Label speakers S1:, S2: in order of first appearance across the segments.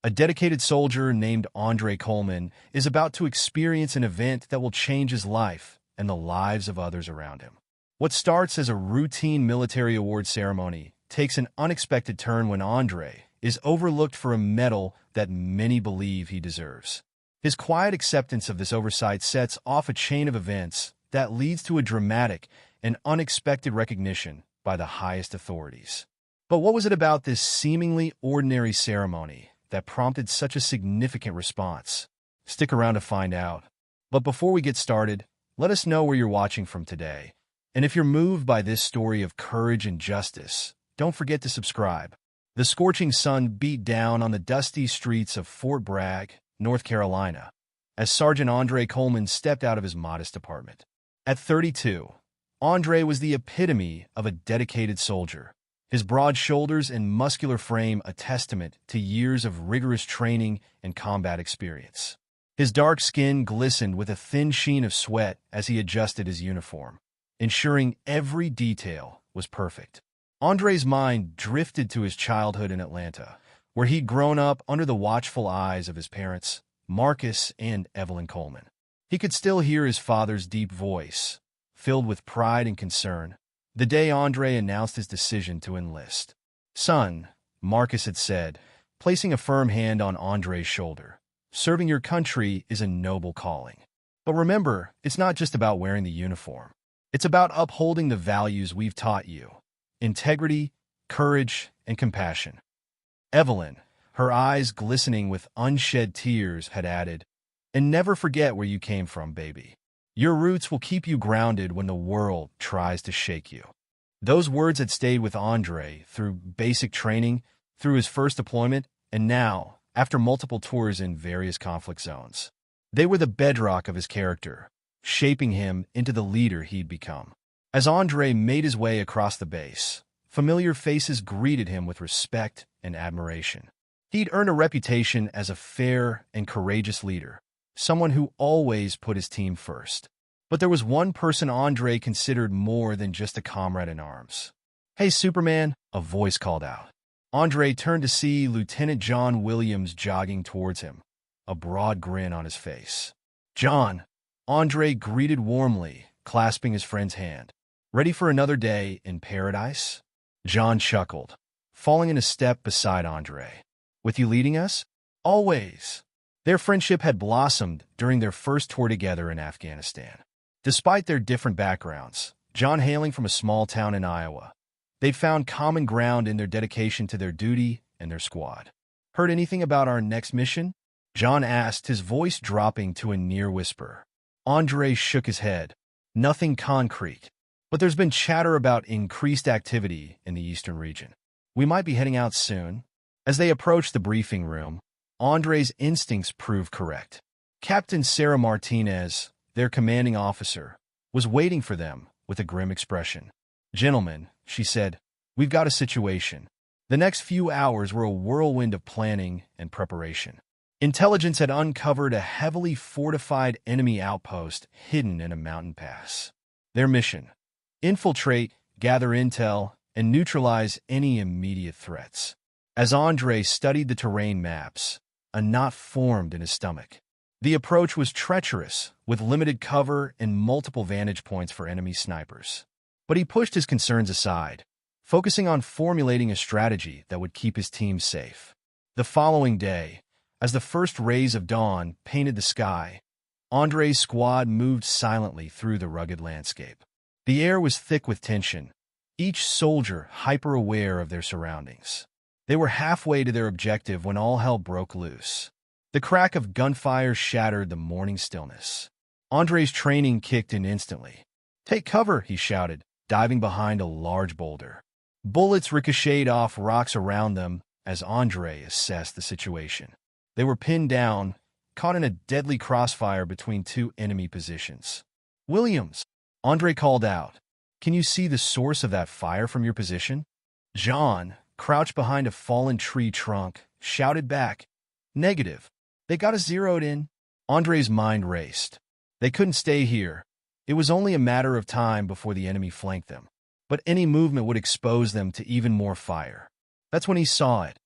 S1: A dedicated soldier named Andre Coleman is about to experience an event that will change his life and the lives of others around him. What starts as a routine military award ceremony takes an unexpected turn when Andre is overlooked for a medal that many believe he deserves. His quiet acceptance of this oversight sets off a chain of events that leads to a dramatic and unexpected recognition by the highest authorities. But what was it about this seemingly ordinary ceremony that prompted such a significant response? Stick around to find out. But before we get started, let us know where you're watching from today. And if you're moved by this story of courage and justice, don't forget to subscribe. The scorching sun beat down on the dusty streets of Fort Bragg, North Carolina, as Sergeant Andre Coleman stepped out of his modest apartment. At 32, Andre was the epitome of a dedicated soldier. His broad shoulders and muscular frame a testament to years of rigorous training and combat experience. His dark skin glistened with a thin sheen of sweat as he adjusted his uniform, ensuring every detail was perfect. Andre's mind drifted to his childhood in Atlanta, where he'd grown up under the watchful eyes of his parents, Marcus and Evelyn Coleman. He could still hear his father's deep voice, filled with pride and concern, the day Andre announced his decision to enlist. "Son," Marcus had said, placing a firm hand on Andre's shoulder, "serving your country is a noble calling. But remember, it's not just about wearing the uniform. It's about upholding the values we've taught you: integrity, courage, and compassion." Evelyn, her eyes glistening with unshed tears, had added, "And never forget where you came from, baby. Your roots will keep you grounded when the world tries to shake you." Those words had stayed with Andre through basic training, through his first deployment, and now, after multiple tours in various conflict zones. They were the bedrock of his character, shaping him into the leader he'd become. As Andre made his way across the base, familiar faces greeted him with respect and admiration. He'd earned a reputation as a fair and courageous leader, someone who always put his team first. But there was one person Andre considered more than just a comrade in arms. "Hey, Superman," a voice called out. Andre turned to see Lieutenant John Williams jogging towards him, a broad grin on his face. "John," Andre greeted warmly, clasping his friend's hand. "Ready for another day in paradise?" John chuckled, falling in a step beside Andre. "With you leading us?" "Always." Their friendship had blossomed during their first tour together in Afghanistan. Despite their different backgrounds, John hailing from a small town in Iowa, they'd found common ground in their dedication to their duty and their squad. "Heard anything about our next mission?" John asked, his voice dropping to a near whisper. Andre shook his head. "Nothing concrete. But there's been chatter about increased activity in the eastern region. We might be heading out soon." As they approached the briefing room, Andre's instincts proved correct. Captain Sarah Martinez, their commanding officer, was waiting for them with a grim expression. "Gentlemen," she said, "we've got a situation." The next few hours were a whirlwind of planning and preparation. Intelligence had uncovered a heavily fortified enemy outpost hidden in a mountain pass. Their mission: infiltrate, gather intel, and neutralize any immediate threats. As Andre studied the terrain maps, a knot formed in his stomach. The approach was treacherous, with limited cover and multiple vantage points for enemy snipers. But he pushed his concerns aside, focusing on formulating a strategy that would keep his team safe. The following day, as the first rays of dawn painted the sky, Andre's squad moved silently through the rugged landscape. The air was thick with tension, each soldier hyper-aware of their surroundings. They were halfway to their objective when all hell broke loose. The crack of gunfire shattered the morning stillness. Andre's training kicked in instantly. "Take cover," he shouted, diving behind a large boulder. Bullets ricocheted off rocks around them as Andre assessed the situation. They were pinned down, caught in a deadly crossfire between two enemy positions. "Williams," Andre called out, "can you see the source of that fire from your position?" John, crouched behind a fallen tree trunk, shouted back, "Negative. They got us zeroed in." Andre's mind raced. They couldn't stay here. It was only a matter of time before the enemy flanked them. But any movement would expose them to even more fire. That's when he saw it.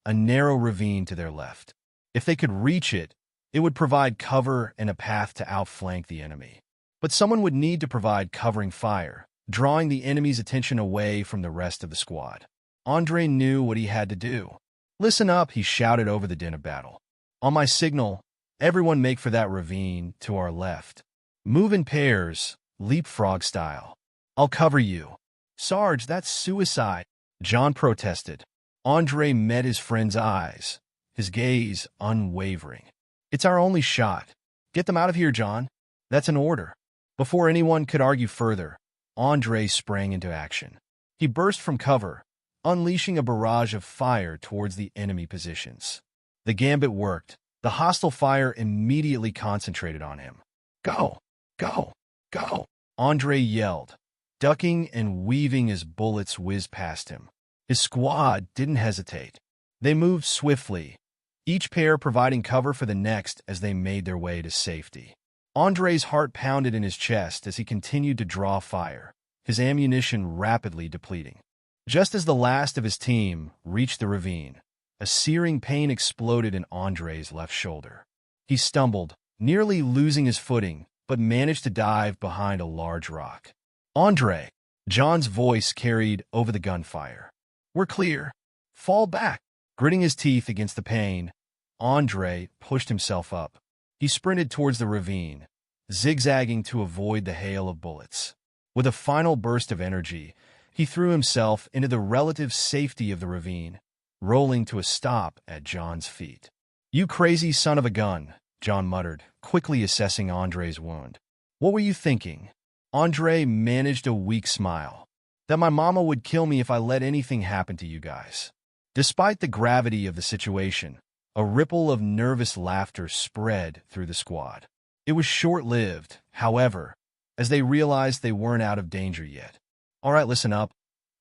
S1: a narrow ravine to their left. If they could reach it, it would provide cover and a path to outflank the enemy. But someone would need to provide covering fire, drawing the enemy's attention away from the rest of the squad. Andre knew what he had to do. "Listen up," he shouted over the din of battle. "On my signal, everyone make for that ravine to our left. Move in pairs, leapfrog style. I'll cover you." "Sarge, that's suicide," John protested. Andre met his friend's eyes, his gaze unwavering. "It's our only shot. Get them out of here, John." "That's an order." Before anyone could argue further, Andre sprang into action. He burst from cover, unleashing a barrage of fire towards the enemy positions. The gambit worked. The hostile fire immediately concentrated on him. "Go! Go! Go!" Andre yelled, ducking and weaving as bullets whizzed past him. His squad didn't hesitate. They moved swiftly, each pair providing cover for the next as they made their way to safety. Andre's heart pounded in his chest as he continued to draw fire, his ammunition rapidly depleting. Just as the last of his team reached the ravine, a searing pain exploded in Andre's left shoulder. He stumbled, nearly losing his footing, but managed to dive behind a large rock. "Andre!" John's voice carried over the gunfire. "We're clear. Fall back." Gritting his teeth against the pain, Andre pushed himself up. He sprinted towards the ravine, zigzagging to avoid the hail of bullets. With a final burst of energy, he threw himself into the relative safety of the ravine, rolling to a stop at John's feet. "You crazy son of a gun," John muttered, quickly assessing Andre's wound. "What were you thinking?" Andre managed a weak smile. "That my mama would kill me if I let anything happen to you guys." Despite the gravity of the situation, a ripple of nervous laughter spread through the squad. It was short-lived, however, as they realized they weren't out of danger yet. "All right, listen up,"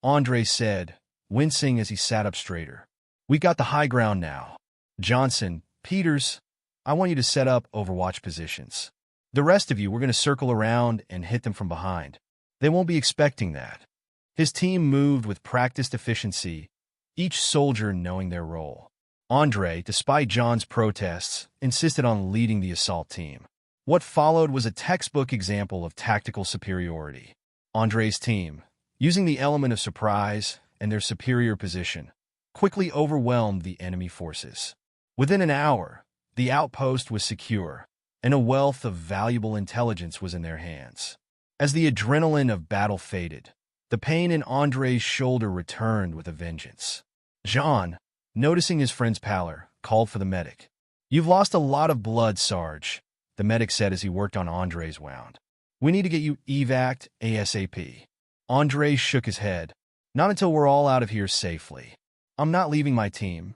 S1: Andre said, wincing as he sat up straighter. "We got the high ground now. Johnson, Peters, I want you to set up overwatch positions. The rest of you, we're going to circle around and hit them from behind. They won't be expecting that." His team moved with practiced efficiency, each soldier knowing their role. Andre, despite John's protests, insisted on leading the assault team. What followed was a textbook example of tactical superiority. Andre's team, using the element of surprise and their superior position, quickly overwhelmed the enemy forces. Within an hour, the outpost was secure, and a wealth of valuable intelligence was in their hands. As the adrenaline of battle faded, the pain in Andre's shoulder returned with a vengeance. John, noticing his friend's pallor, called for the medic. "You've lost a lot of blood, Sarge," the medic said as he worked on Andre's wound. "We need to get you evac'd ASAP." Andre shook his head. "Not until we're all out of here safely. I'm not leaving my team."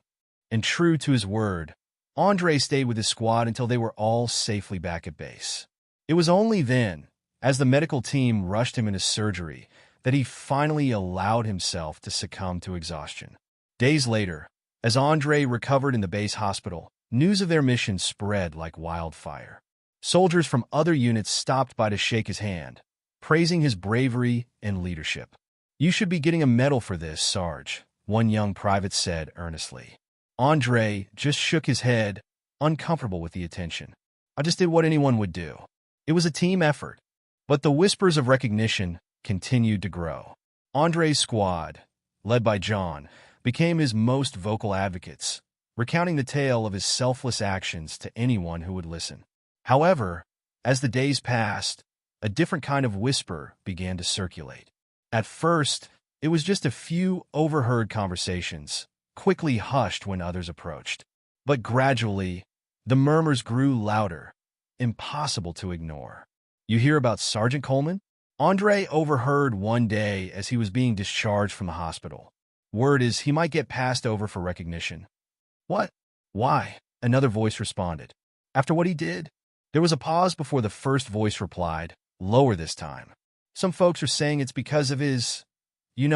S1: And true to his word, Andre stayed with his squad until they were all safely back at base. It was only then, as the medical team rushed him into surgery, that he finally allowed himself to succumb to exhaustion. Days later, as Andre recovered in the base hospital, news of their mission spread like wildfire. Soldiers from other units stopped by to shake his hand, praising his bravery and leadership. "You should be getting a medal for this, Sarge," one young private said earnestly. Andre just shook his head, uncomfortable with the attention. "I just did what anyone would do." It was a team effort. But the whispers of recognition continued to grow. Andre's squad, led by John, became his most vocal advocates, recounting the tale of his selfless actions to anyone who would listen. However, as the days passed, a different kind of whisper began to circulate. At first, it was just a few overheard conversations, quickly hushed when others approached. But gradually, the murmurs grew louder, impossible to ignore. "You hear about Sergeant Coleman?" Andre overheard one day as he was being discharged from the hospital. "Word is he might get passed over for recognition." "What? Why?" Another voice responded. "After what he did?" There was a pause before the first voice replied, lower this time. "Some folks are saying it's because of his,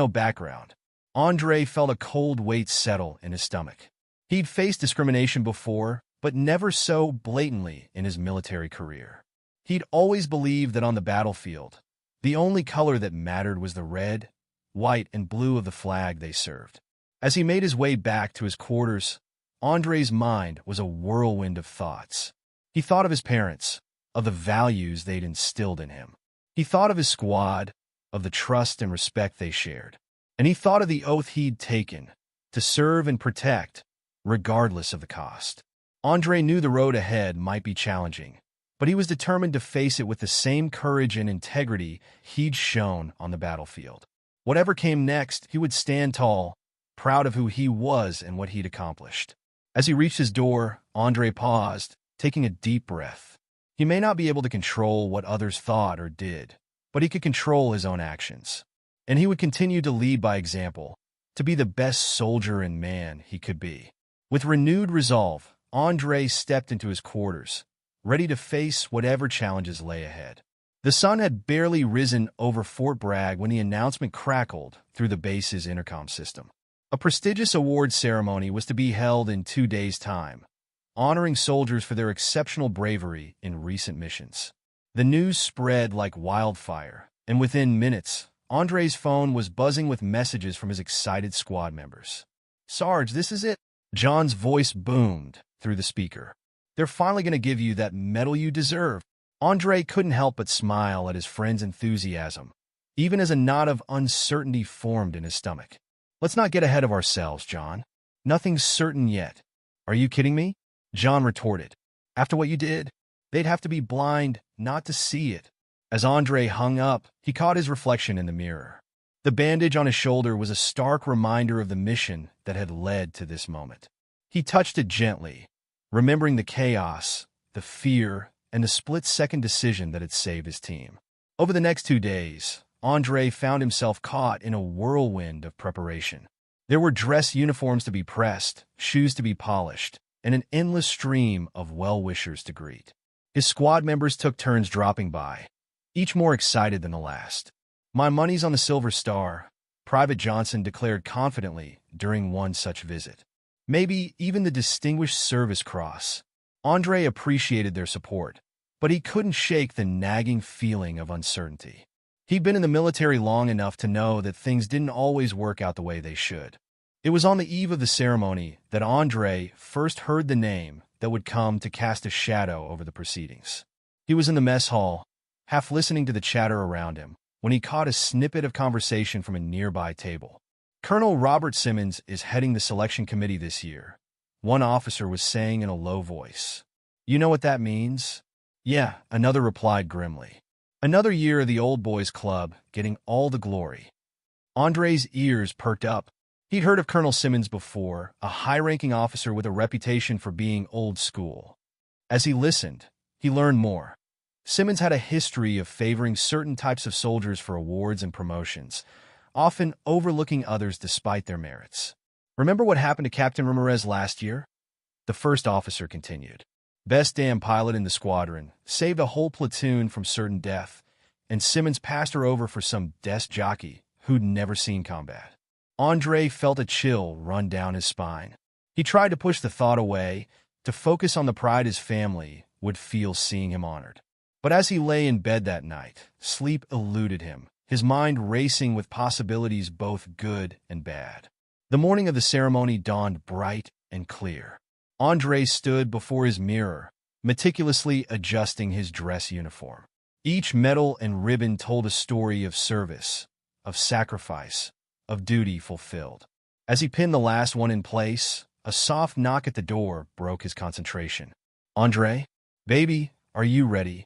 S1: background." Andre felt a cold weight settle in his stomach. He'd faced discrimination before, but never so blatantly in his military career. He'd always believed that on the battlefield, the only color that mattered was the red, white, and blue of the flag they served. As he made his way back to his quarters, Andre's mind was a whirlwind of thoughts. He thought of his parents, of the values they'd instilled in him. He thought of his squad, of the trust and respect they shared. And he thought of the oath he'd taken to serve and protect, regardless of the cost. Andre knew the road ahead might be challenging, but he was determined to face it with the same courage and integrity he'd shown on the battlefield. Whatever came next, he would stand tall, proud of who he was and what he'd accomplished. As he reached his door, Andre paused, taking a deep breath. He may not be able to control what others thought or did, but he could control his own actions. And he would continue to lead by example, to be the best soldier and man he could be. With renewed resolve, Andre stepped into his quarters, ready to face whatever challenges lay ahead. The sun had barely risen over Fort Bragg when the announcement crackled through the base's intercom system. A prestigious award ceremony was to be held in 2 days' time, honoring soldiers for their exceptional bravery in recent missions. The news spread like wildfire, and within minutes, Andre's phone was buzzing with messages from his excited squad members. "Sarge, this is it." John's voice boomed through the speaker. "They're finally going to give you that medal you deserve." Andre couldn't help but smile at his friend's enthusiasm, even as a knot of uncertainty formed in his stomach. "Let's not get ahead of ourselves, John. Nothing's certain yet." "Are you kidding me?" John retorted. "After what you did, they'd have to be blind not to see it." As Andre hung up, he caught his reflection in the mirror. The bandage on his shoulder was a stark reminder of the mission that had led to this moment. He touched it gently, remembering the chaos, the fear, and the split-second decision that had saved his team. Over the next 2 days, Andre found himself caught in a whirlwind of preparation. There were dress uniforms to be pressed, shoes to be polished, and an endless stream of well-wishers to greet. His squad members took turns dropping by, each more excited than the last. "My money's on the Silver Star," Private Johnson declared confidently during one such visit. Maybe even the Distinguished Service Cross. Andre appreciated their support, but he couldn't shake the nagging feeling of uncertainty. He'd been in the military long enough to know that things didn't always work out the way they should. It was on the eve of the ceremony that Andre first heard the name that would come to cast a shadow over the proceedings. He was in the mess hall, half listening to the chatter around him, when he caught a snippet of conversation from a nearby table. "Colonel Robert Simmons is heading the selection committee this year," one officer was saying in a low voice. "You know what that means?" "Yeah," another replied grimly. "Another year of the old boys club getting all the glory." Andre's ears perked up. He'd heard of Colonel Simmons before, a high-ranking officer with a reputation for being old school. As he listened, he learned more. Simmons had a history of favoring certain types of soldiers for awards and promotions, often overlooking others despite their merits. "Remember what happened to Captain Ramirez last year?" The first officer continued. "Best damn pilot in the squadron, saved a whole platoon from certain death, and Simmons passed her over for some desk jockey who'd never seen combat." Andre felt a chill run down his spine. He tried to push the thought away, to focus on the pride his family would feel seeing him honored. But as he lay in bed that night, sleep eluded him, his mind racing with possibilities both good and bad. The morning of the ceremony dawned bright and clear. Andre stood before his mirror, meticulously adjusting his dress uniform. Each medal and ribbon told a story of service, of sacrifice, of duty fulfilled. As he pinned the last one in place, a soft knock at the door broke his concentration. "Andre? Baby, are you ready?"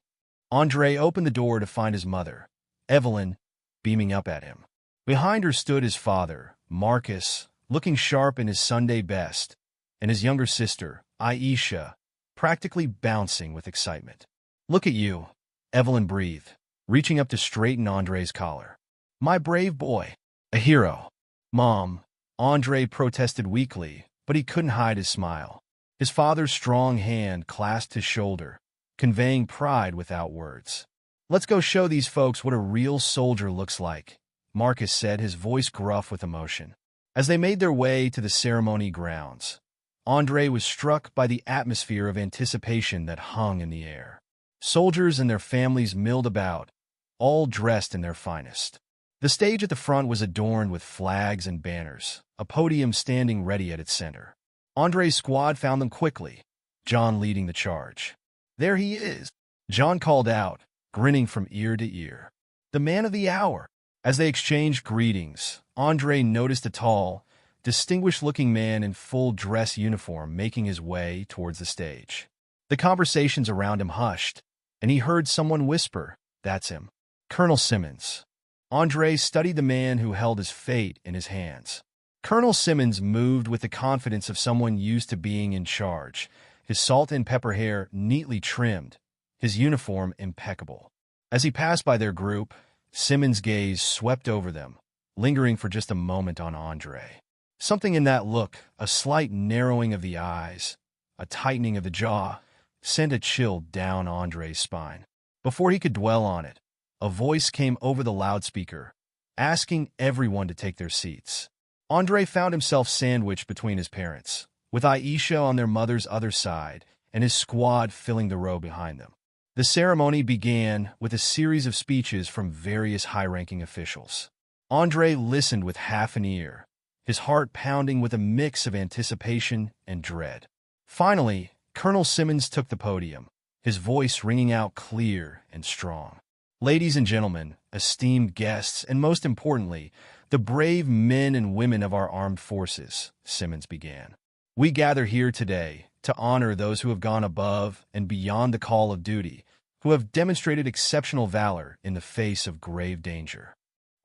S1: Andre opened the door to find his mother, Evelyn, beaming up at him. Behind her stood his father, Marcus, looking sharp in his Sunday best, and his younger sister, Aisha, practically bouncing with excitement. "Look at you," Evelyn breathed, reaching up to straighten Andre's collar. "My brave boy. A hero." "Mom," Andre protested weakly, but he couldn't hide his smile. His father's strong hand clasped his shoulder, conveying pride without words. "Let's go show these folks what a real soldier looks like," Marcus said, his voice gruff with emotion. As they made their way to the ceremony grounds, Andre was struck by the atmosphere of anticipation that hung in the air. Soldiers and their families milled about, all dressed in their finest. The stage at the front was adorned with flags and banners, a podium standing ready at its center. Andre's squad found them quickly, John leading the charge. "There he is," John called out, grinning from ear to ear. "The man of the hour." As they exchanged greetings, Andre noticed a tall, distinguished-looking man in full dress uniform making his way towards the stage. The conversations around him hushed, and he heard someone whisper, "That's him, Colonel Simmons." Andre studied the man who held his fate in his hands. Colonel Simmons moved with the confidence of someone used to being in charge, his salt and pepper hair neatly trimmed, his uniform impeccable. As he passed by their group, Simmons' gaze swept over them, lingering for just a moment on Andre. Something in that look, a slight narrowing of the eyes, a tightening of the jaw, sent a chill down Andre's spine. Before he could dwell on it, a voice came over the loudspeaker, asking everyone to take their seats. Andre found himself sandwiched between his parents, with Aisha on their mother's other side and his squad filling the row behind them. The ceremony began with a series of speeches from various high-ranking officials. Andre listened with half an ear, his heart pounding with a mix of anticipation and dread. Finally, Colonel Simmons took the podium, his voice ringing out clear and strong. "Ladies and gentlemen, esteemed guests, and most importantly, the brave men and women of our armed forces," Simmons began. "We gather here today to honor those who have gone above and beyond the call of duty, who have demonstrated exceptional valor in the face of grave danger."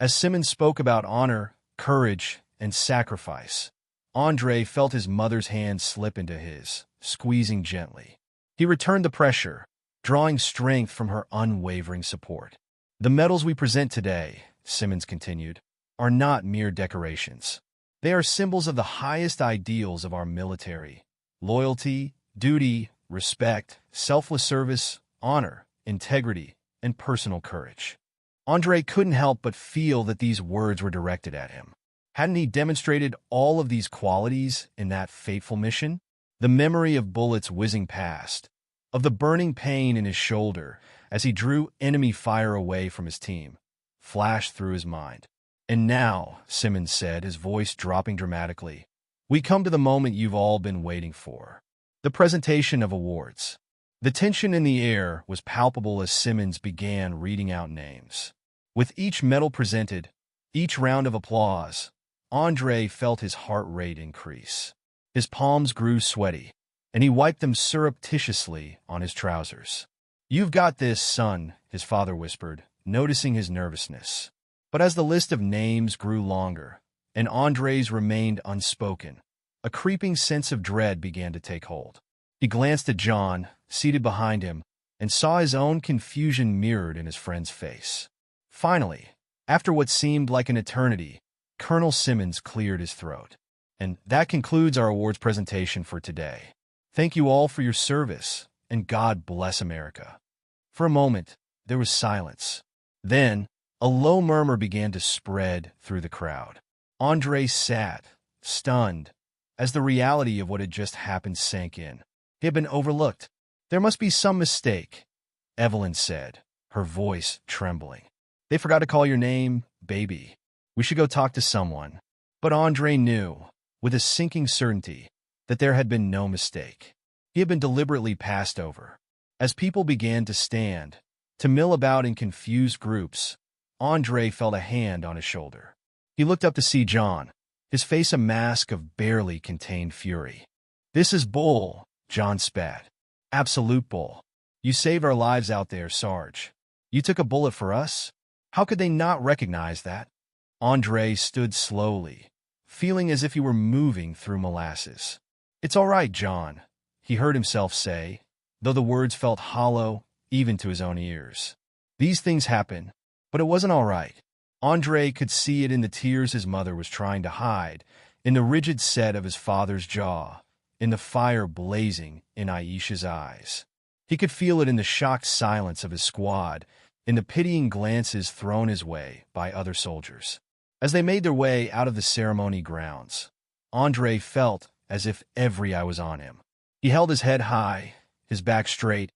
S1: As Simmons spoke about honor, courage, and sacrifice, Andre felt his mother's hand slip into his, squeezing gently. He returned the pressure, drawing strength from her unwavering support. "The medals we present today," Simmons continued, "are not mere decorations. They are symbols of the highest ideals of our military: loyalty, duty, respect, selfless service, honor, integrity, and personal courage." Andre couldn't help but feel that these words were directed at him. Hadn't he demonstrated all of these qualities in that fateful mission? The memory of bullets whizzing past, of the burning pain in his shoulder as he drew enemy fire away from his team, flashed through his mind. "And now," Simmons said, his voice dropping dramatically, "we come to the moment you've all been waiting for. The presentation of awards." The tension in the air was palpable as Simmons began reading out names. With each medal presented, each round of applause, Andre felt his heart rate increase. His palms grew sweaty, and he wiped them surreptitiously on his trousers. "You've got this, son," his father whispered, noticing his nervousness. But as the list of names grew longer, and Andre's remained unspoken, a creeping sense of dread began to take hold. He glanced at John, seated behind him, and saw his own confusion mirrored in his friend's face. Finally, after what seemed like an eternity, Colonel Simmons cleared his throat. "And that concludes our awards presentation for today. Thank you all for your service, and God bless America." For a moment, there was silence. Then, a low murmur began to spread through the crowd. Andre sat, stunned, as the reality of what had just happened sank in. He had been overlooked. "There must be some mistake," Evelyn said, her voice trembling. "They forgot to call your name, baby. We should go talk to someone." But Andre knew, with a sinking certainty, that there had been no mistake. He had been deliberately passed over. As people began to stand, to mill about in confused groups, Andre felt a hand on his shoulder. He looked up to see John, his face a mask of barely contained fury. "This is bull," John spat. "Absolute bull. You saved our lives out there, Sarge. You took a bullet for us? How could they not recognize that?" Andre stood slowly, feeling as if he were moving through molasses. "It's all right, John," he heard himself say, though the words felt hollow even to his own ears. "These things happen, but it wasn't all right." Andre could see it in the tears his mother was trying to hide, in the rigid set of his father's jaw, in the fire blazing in Aisha's eyes. He could feel it in the shocked silence of his squad, in the pitying glances thrown his way by other soldiers. As they made their way out of the ceremony grounds, Andre felt as if every eye was on him. He held his head high, his back straight,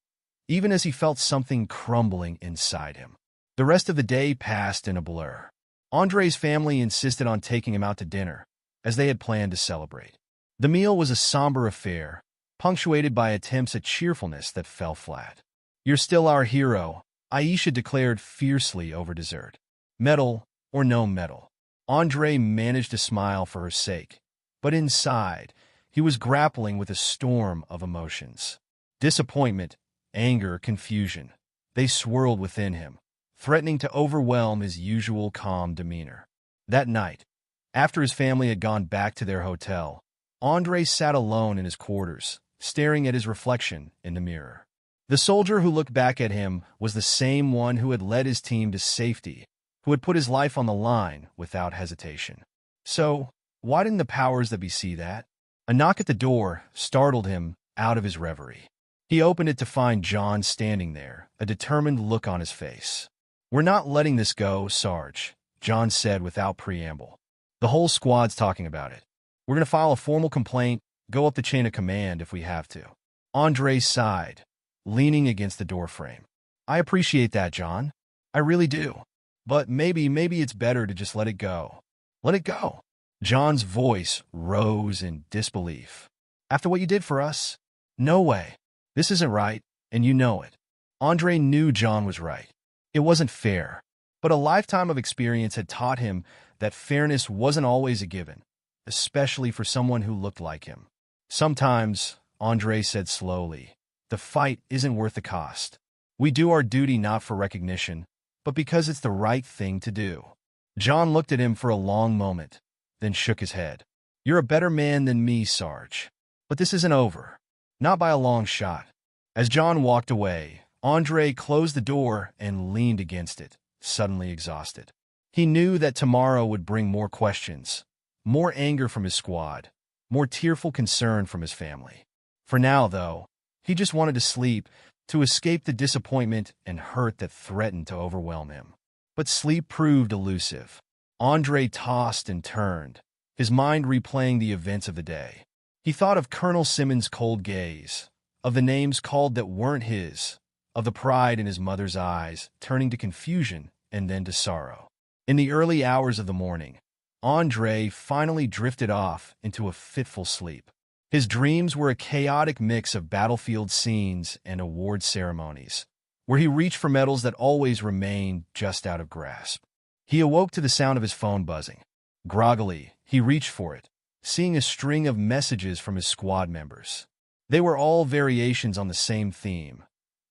S1: even as he felt something crumbling inside him. The rest of the day passed in a blur. Andre's family insisted on taking him out to dinner, as they had planned to celebrate. The meal was a somber affair, punctuated by attempts at cheerfulness that fell flat. "You're still our hero," Aisha declared fiercely over dessert. Medal or no medal. Andre managed to smile for her sake, but inside, he was grappling with a storm of emotions. Disappointment, anger, confusion. They swirled within him, threatening to overwhelm his usual calm demeanor. That night, after his family had gone back to their hotel, Andre sat alone in his quarters, staring at his reflection in the mirror. The soldier who looked back at him was the same one who had led his team to safety, who had put his life on the line without hesitation. So, why didn't the powers that be see that? A knock at the door startled him out of his reverie. He opened it to find John standing there, a determined look on his face. "We're not letting this go, Sarge," John said without preamble. "The whole squad's talking about it. We're going to file a formal complaint, go up the chain of command if we have to." Andre sighed, leaning against the doorframe. "I appreciate that, John. I really do. But maybe it's better to just let it go." "Let it go?" John's voice rose in disbelief. "After what you did for us? No way. This isn't right, and you know it." Andre knew John was right. It wasn't fair, but a lifetime of experience had taught him that fairness wasn't always a given, especially for someone who looked like him. "Sometimes," Andre said slowly, "the fight isn't worth the cost. We do our duty not for recognition, but because it's the right thing to do." John looked at him for a long moment, then shook his head. "You're a better man than me, Sarge. But this isn't over. Not by a long shot." As John walked away, Andre closed the door and leaned against it, suddenly exhausted. He knew that tomorrow would bring more questions, more anger from his squad, more tearful concern from his family. For now, though, he just wanted to sleep, to escape the disappointment and hurt that threatened to overwhelm him. But sleep proved elusive. Andre tossed and turned, his mind replaying the events of the day. He thought of Colonel Simmons' cold gaze, of the names called that weren't his, of the pride in his mother's eyes, turning to confusion and then to sorrow. In the early hours of the morning, Andre finally drifted off into a fitful sleep. His dreams were a chaotic mix of battlefield scenes and award ceremonies, where he reached for medals that always remained just out of grasp. He awoke to the sound of his phone buzzing. Groggily, he reached for it, seeing a string of messages from his squad members. They were all variations on the same theme: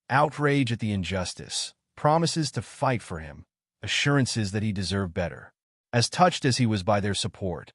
S1: outrage at the injustice, promises to fight for him, assurances that he deserved better. As touched as he was by their support,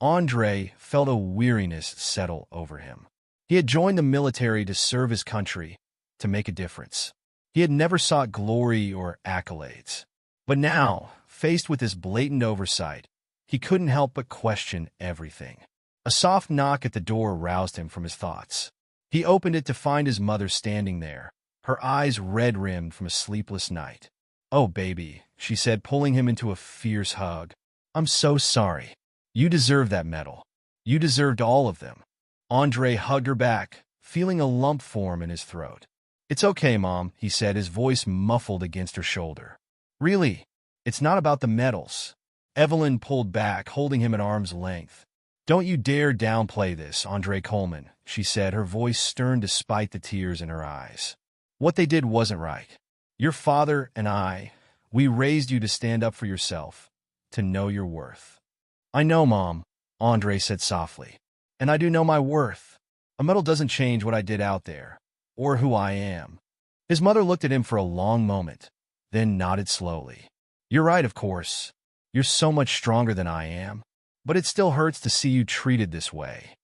S1: Andre felt a weariness settle over him. He had joined the military to serve his country, to make a difference. He had never sought glory or accolades. But now, faced with this blatant oversight, he couldn't help but question everything. A soft knock at the door roused him from his thoughts. He opened it to find his mother standing there, her eyes red-rimmed from a sleepless night. "Oh, baby," she said, pulling him into a fierce hug. "I'm so sorry. You deserved that medal. You deserved all of them." Andre hugged her back, feeling a lump form in his throat. "It's okay, Mom," he said, his voice muffled against her shoulder. "Really, it's not about the medals." Evelyn pulled back, holding him at arm's length. "Don't you dare downplay this, Andre Coleman," she said, her voice stern despite the tears in her eyes. "What they did wasn't right. Your father and we raised you to stand up for yourself, to know your worth." "I know, Mom," Andre said softly. "And I do know my worth. A medal doesn't change what I did out there, or who I am." His mother looked at him for a long moment, then nodded slowly. "You're right, of course. You're so much stronger than I am. But it still hurts to see you treated this way."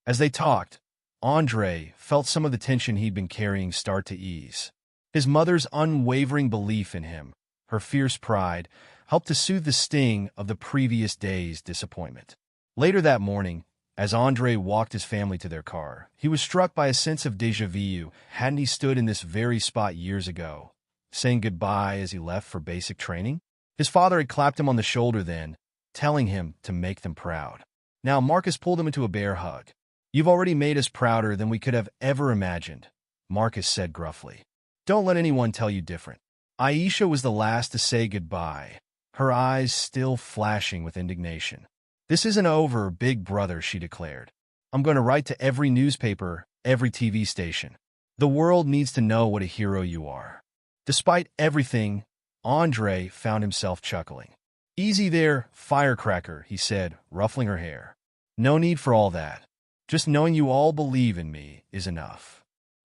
S1: As they talked, Andre felt some of the tension he'd been carrying start to ease. His mother's unwavering belief in him, her fierce pride, helped to soothe the sting of the previous day's disappointment. Later that morning, as Andre walked his family to their car, he was struck by a sense of déjà vu. Hadn't he stood in this very spot years ago, saying goodbye as he left for basic training? His father had clapped him on the shoulder then, telling him to make them proud. Now Marcus pulled him into a bear hug. "You've already made us prouder than we could have ever imagined," Marcus said gruffly. "Don't let anyone tell you different." Aisha was the last to say goodbye, her eyes still flashing with indignation. "This isn't over, big brother," she declared. "I'm going to write to every newspaper, every TV station. The world needs to know what a hero you are." Despite everything, Andre found himself chuckling. "Easy there, firecracker," he said, ruffling her hair. "No need for all that. Just knowing you all believe in me is enough."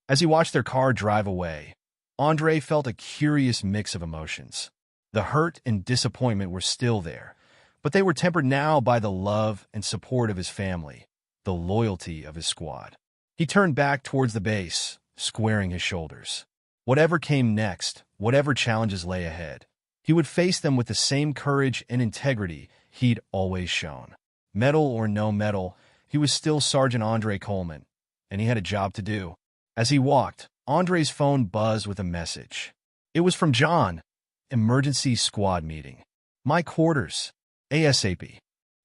S1: As he watched their car drive away, Andre felt a curious mix of emotions. The hurt and disappointment were still there, but they were tempered now by the love and support of his family, the loyalty of his squad. He turned back towards the base, squaring his shoulders. Whatever came next, whatever challenges lay ahead, he would face them with the same courage and integrity he'd always shown. Medal or no medal, he was still Sergeant Andre Coleman, and he had a job to do. As he walked, Andre's phone buzzed with a message. It was from John. "Emergency squad meeting. My quarters. ASAP."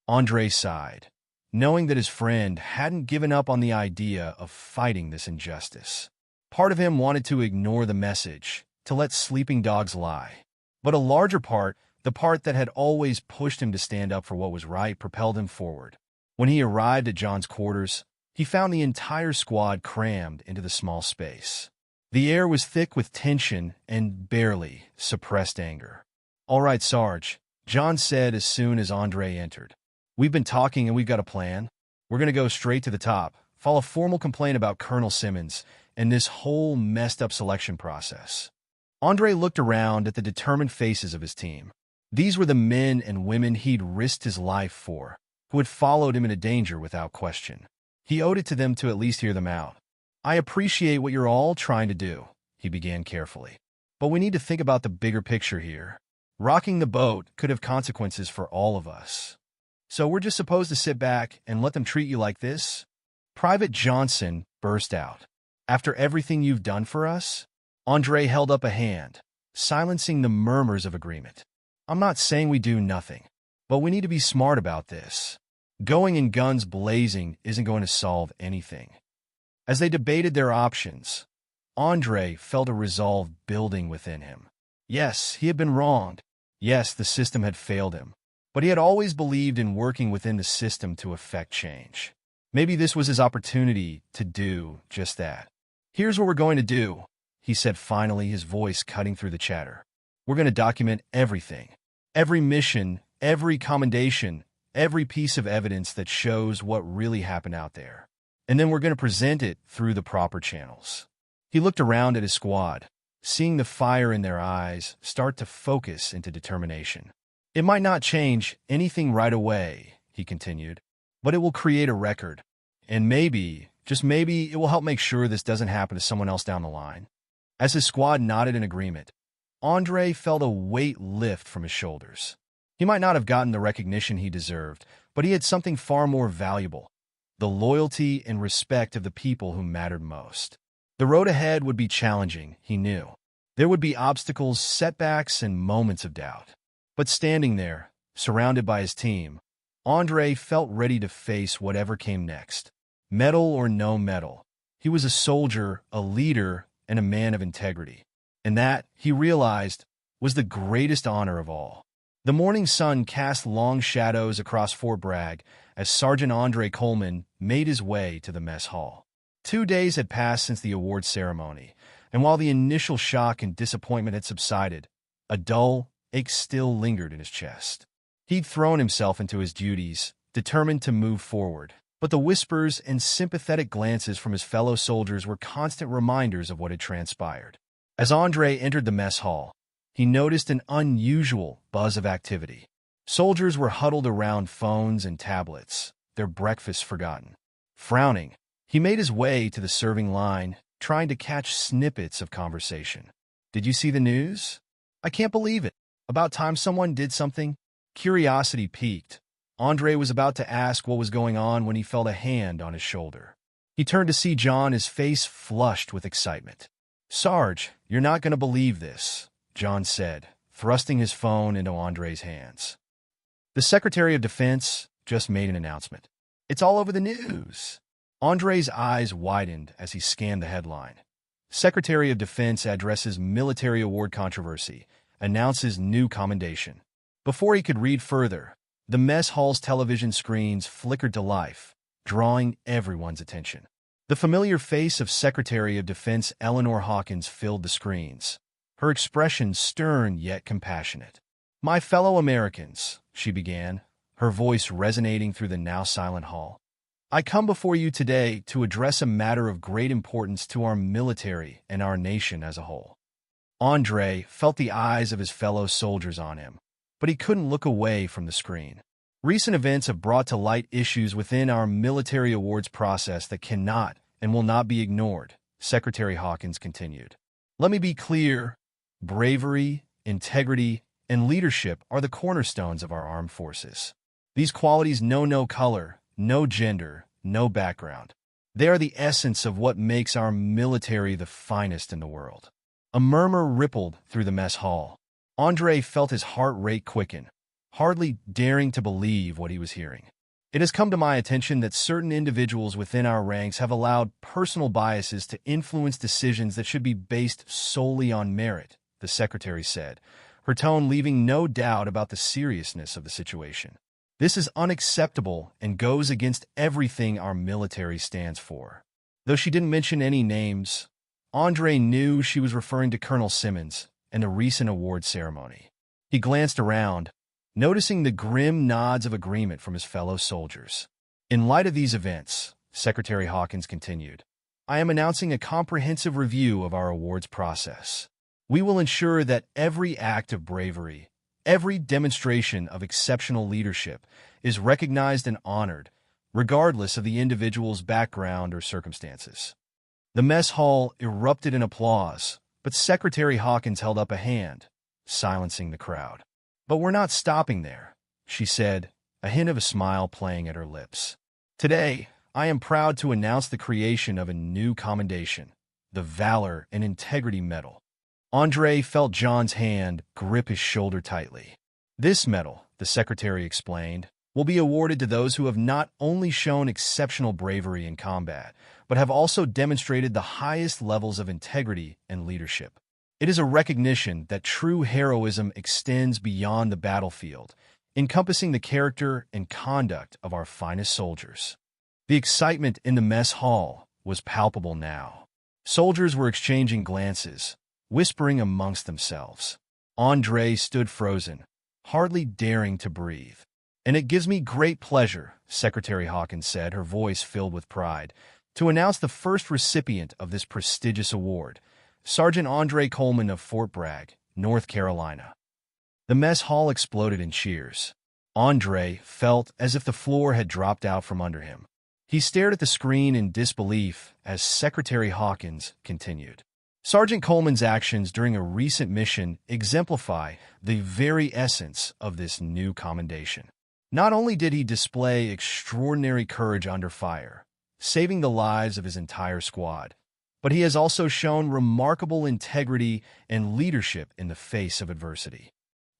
S1: Andre sighed, knowing that his friend hadn't given up on the idea of fighting this injustice. Part of him wanted to ignore the message, to let sleeping dogs lie. But a larger part, the part that had always pushed him to stand up for what was right, propelled him forward. When he arrived at John's quarters, he found the entire squad crammed into the small space. The air was thick with tension and barely suppressed anger. "All right, Sarge," John said as soon as Andre entered. "We've been talking and we've got a plan. We're going to go straight to the top, file a formal complaint about Colonel Simmons and this whole messed-up selection process." Andre looked around at the determined faces of his team. These were the men and women he'd risked his life for, who had followed him into danger without question. He owed it to them to at least hear them out. "I appreciate what you're all trying to do," he began carefully. "But we need to think about the bigger picture here. Rocking the boat could have consequences for all of us. So we're just supposed to sit back and let them treat you like this?" Private Johnson burst out. "After everything you've done for us?" Andre held up a hand, silencing the murmurs of agreement. "I'm not saying we do nothing, but we need to be smart about this. Going in guns blazing isn't going to solve anything." As they debated their options, Andre felt a resolve building within him. Yes, he had been wronged. Yes, the system had failed him. But he had always believed in working within the system to effect change. Maybe this was his opportunity to do just that. "Here's what we're going to do," he said finally, his voice cutting through the chatter. "We're going to document everything. Every mission, every commendation, every piece of evidence that shows what really happened out there. And then we're going to present it through the proper channels." He looked around at his squad, seeing the fire in their eyes start to focus into determination. "It might not change anything right away," he continued, "but it will create a record. And maybe, just maybe, it will help make sure this doesn't happen to someone else down the line." As his squad nodded in agreement, Andre felt a weight lift from his shoulders. He might not have gotten the recognition he deserved, but he had something far more valuable: the loyalty and respect of the people who mattered most. The road ahead would be challenging, he knew. There would be obstacles, setbacks, and moments of doubt. But standing there, surrounded by his team, Andre felt ready to face whatever came next. Medal or no medal, he was a soldier, a leader, and a man of integrity. And that, he realized, was the greatest honor of all. The morning sun cast long shadows across Fort Bragg as Sergeant Andre Coleman made his way to the mess hall. 2 days had passed since the award ceremony, and while the initial shock and disappointment had subsided, a dull ache still lingered in his chest. He'd thrown himself into his duties, determined to move forward, but the whispers and sympathetic glances from his fellow soldiers were constant reminders of what had transpired. As Andre entered the mess hall, he noticed an unusual buzz of activity. Soldiers were huddled around phones and tablets, their breakfasts forgotten. Frowning, he made his way to the serving line, trying to catch snippets of conversation. "Did you see the news? I can't believe it. About time someone did something." Curiosity piqued. Andre was about to ask what was going on when he felt a hand on his shoulder. He turned to see John, his face flushed with excitement. "Sarge, you're not going to believe this," John said, thrusting his phone into Andre's hands. "The Secretary of Defense just made an announcement. It's all over the news." Andre's eyes widened as he scanned the headline. "Secretary of Defense addresses military award controversy, announces new commendation." Before he could read further, the mess hall's television screens flickered to life, drawing everyone's attention. The familiar face of Secretary of Defense Eleanor Hawkins filled the screens, her expression stern yet compassionate. "My fellow Americans," she began, her voice resonating through the now silent hall. "I come before you today to address a matter of great importance to our military and our nation as a whole." Andre felt the eyes of his fellow soldiers on him, but he couldn't look away from the screen. Recent events have brought to light issues within our military awards process that cannot and will not be ignored, Secretary Hawkins continued. "Let me be clear. Bravery, integrity, and leadership are the cornerstones of our armed forces. These qualities know no color, no gender, no background. They are the essence of what makes our military the finest in the world." A murmur rippled through the mess hall. Andre felt his heart rate quicken, hardly daring to believe what he was hearing. "It has come to my attention that certain individuals within our ranks have allowed personal biases to influence decisions that should be based solely on merit," the secretary said, her tone leaving no doubt about the seriousness of the situation. "This is unacceptable and goes against everything our military stands for." Though she didn't mention any names, Andre knew she was referring to Colonel Simmons and the recent award ceremony. He glanced around, noticing the grim nods of agreement from his fellow soldiers. "In light of these events," Secretary Hawkins continued, "I am announcing a comprehensive review of our awards process. We will ensure that every act of bravery, every demonstration of exceptional leadership is recognized and honored, regardless of the individual's background or circumstances." The mess hall erupted in applause, but Secretary Hawkins held up a hand, silencing the crowd. "But we're not stopping there," she said, a hint of a smile playing at her lips. "Today, I am proud to announce the creation of a new commendation, the Valor and Integrity Medal." Andre felt John's hand grip his shoulder tightly. "This medal," the secretary explained, "will be awarded to those who have not only shown exceptional bravery in combat, but have also demonstrated the highest levels of integrity and leadership. It is a recognition that true heroism extends beyond the battlefield, encompassing the character and conduct of our finest soldiers." The excitement in the mess hall was palpable now. Soldiers were exchanging glances, whispering amongst themselves. Andre stood frozen, hardly daring to breathe. "And it gives me great pleasure," Secretary Hawkins said, her voice filled with pride, "to announce the first recipient of this prestigious award, Sergeant Andre Coleman of Fort Bragg, North Carolina." The mess hall exploded in cheers. Andre felt as if the floor had dropped out from under him. He stared at the screen in disbelief as Secretary Hawkins continued. "Sergeant Coleman's actions during a recent mission exemplify the very essence of this new commendation. Not only did he display extraordinary courage under fire, saving the lives of his entire squad, but he has also shown remarkable integrity and leadership in the face of adversity."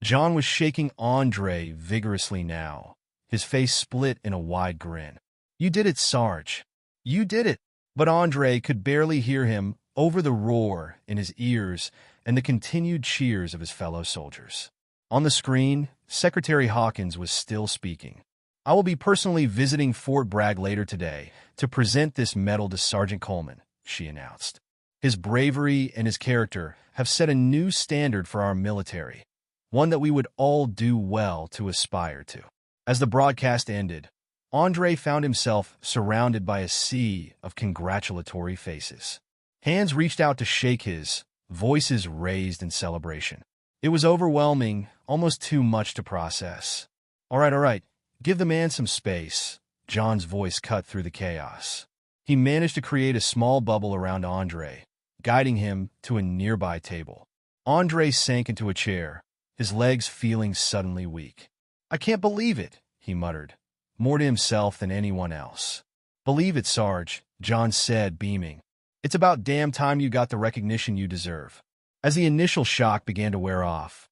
S1: John was shaking Andre vigorously now, his face split in a wide grin. "You did it, Sarge. You did it." But Andre could barely hear him over the roar in his ears and the continued cheers of his fellow soldiers. On the screen, Secretary Hawkins was still speaking. "I will be personally visiting Fort Bragg later today to present this medal to Sergeant Coleman," she announced. "His bravery and his character have set a new standard for our military, one that we would all do well to aspire to." As the broadcast ended, Andre found himself surrounded by a sea of congratulatory faces. Hands reached out to shake his, voices raised in celebration. It was overwhelming, almost too much to process. All right, give the man some space," John's voice cut through the chaos. He managed to create a small bubble around Andre, guiding him to a nearby table. Andre sank into a chair, his legs feeling suddenly weak. "I can't believe it," he muttered, more to himself than anyone else. "Believe it, Sarge," John said, beaming. "It's about damn time you got the recognition you deserve." As the initial shock began to wear off,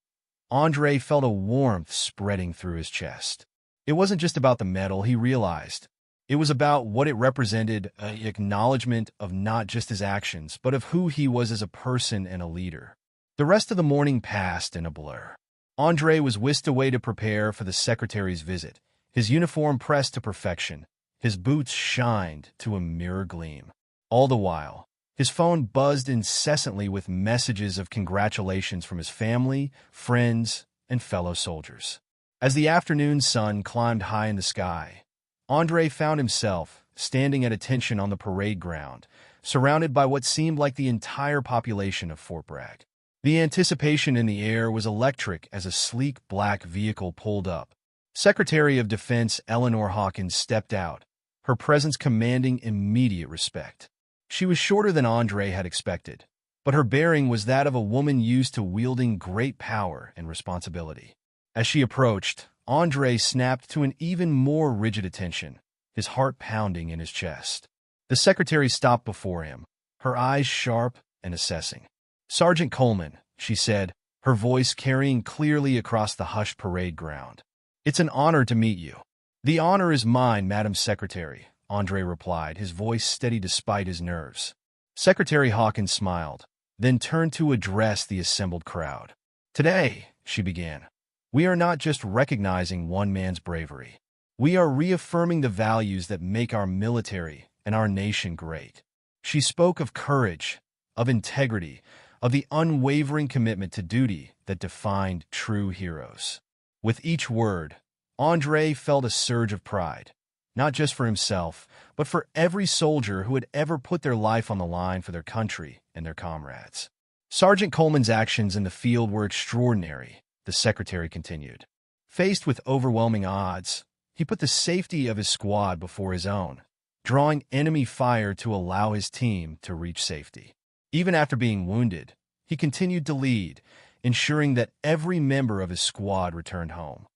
S1: Andre felt a warmth spreading through his chest. It wasn't just about the medal, he realized. It was about what it represented, an acknowledgement of not just his actions, but of who he was as a person and a leader. The rest of the morning passed in a blur. Andre was whisked away to prepare for the secretary's visit, his uniform pressed to perfection. His boots shined to a mirror gleam. All the while, his phone buzzed incessantly with messages of congratulations from his family, friends, and fellow soldiers. As the afternoon sun climbed high in the sky, Andre found himself standing at attention on the parade ground, surrounded by what seemed like the entire population of Fort Bragg. The anticipation in the air was electric as a sleek black vehicle pulled up. Secretary of Defense Eleanor Hawkins stepped out, her presence commanding immediate respect. She was shorter than Andre had expected, but her bearing was that of a woman used to wielding great power and responsibility. As she approached, Andre snapped to an even more rigid attention, his heart pounding in his chest. The secretary stopped before him, her eyes sharp and assessing. "Sergeant Coleman," she said, her voice carrying clearly across the hushed parade ground. "It's an honor to meet you." "The honor is mine, Madam Secretary," Andre replied, his voice steady despite his nerves. Secretary Hawkins smiled, then turned to address the assembled crowd. "Today," she began, "we are not just recognizing one man's bravery. We are reaffirming the values that make our military and our nation great." She spoke of courage, of integrity, of the unwavering commitment to duty that defined true heroes. With each word, Andre felt a surge of pride, not just for himself, but for every soldier who had ever put their life on the line for their country and their comrades. "Sergeant Coleman's actions in the field were extraordinary," the secretary continued. "Faced with overwhelming odds, he put the safety of his squad before his own, drawing enemy fire to allow his team to reach safety. Even after being wounded, he continued to lead, ensuring that every member of his squad returned home."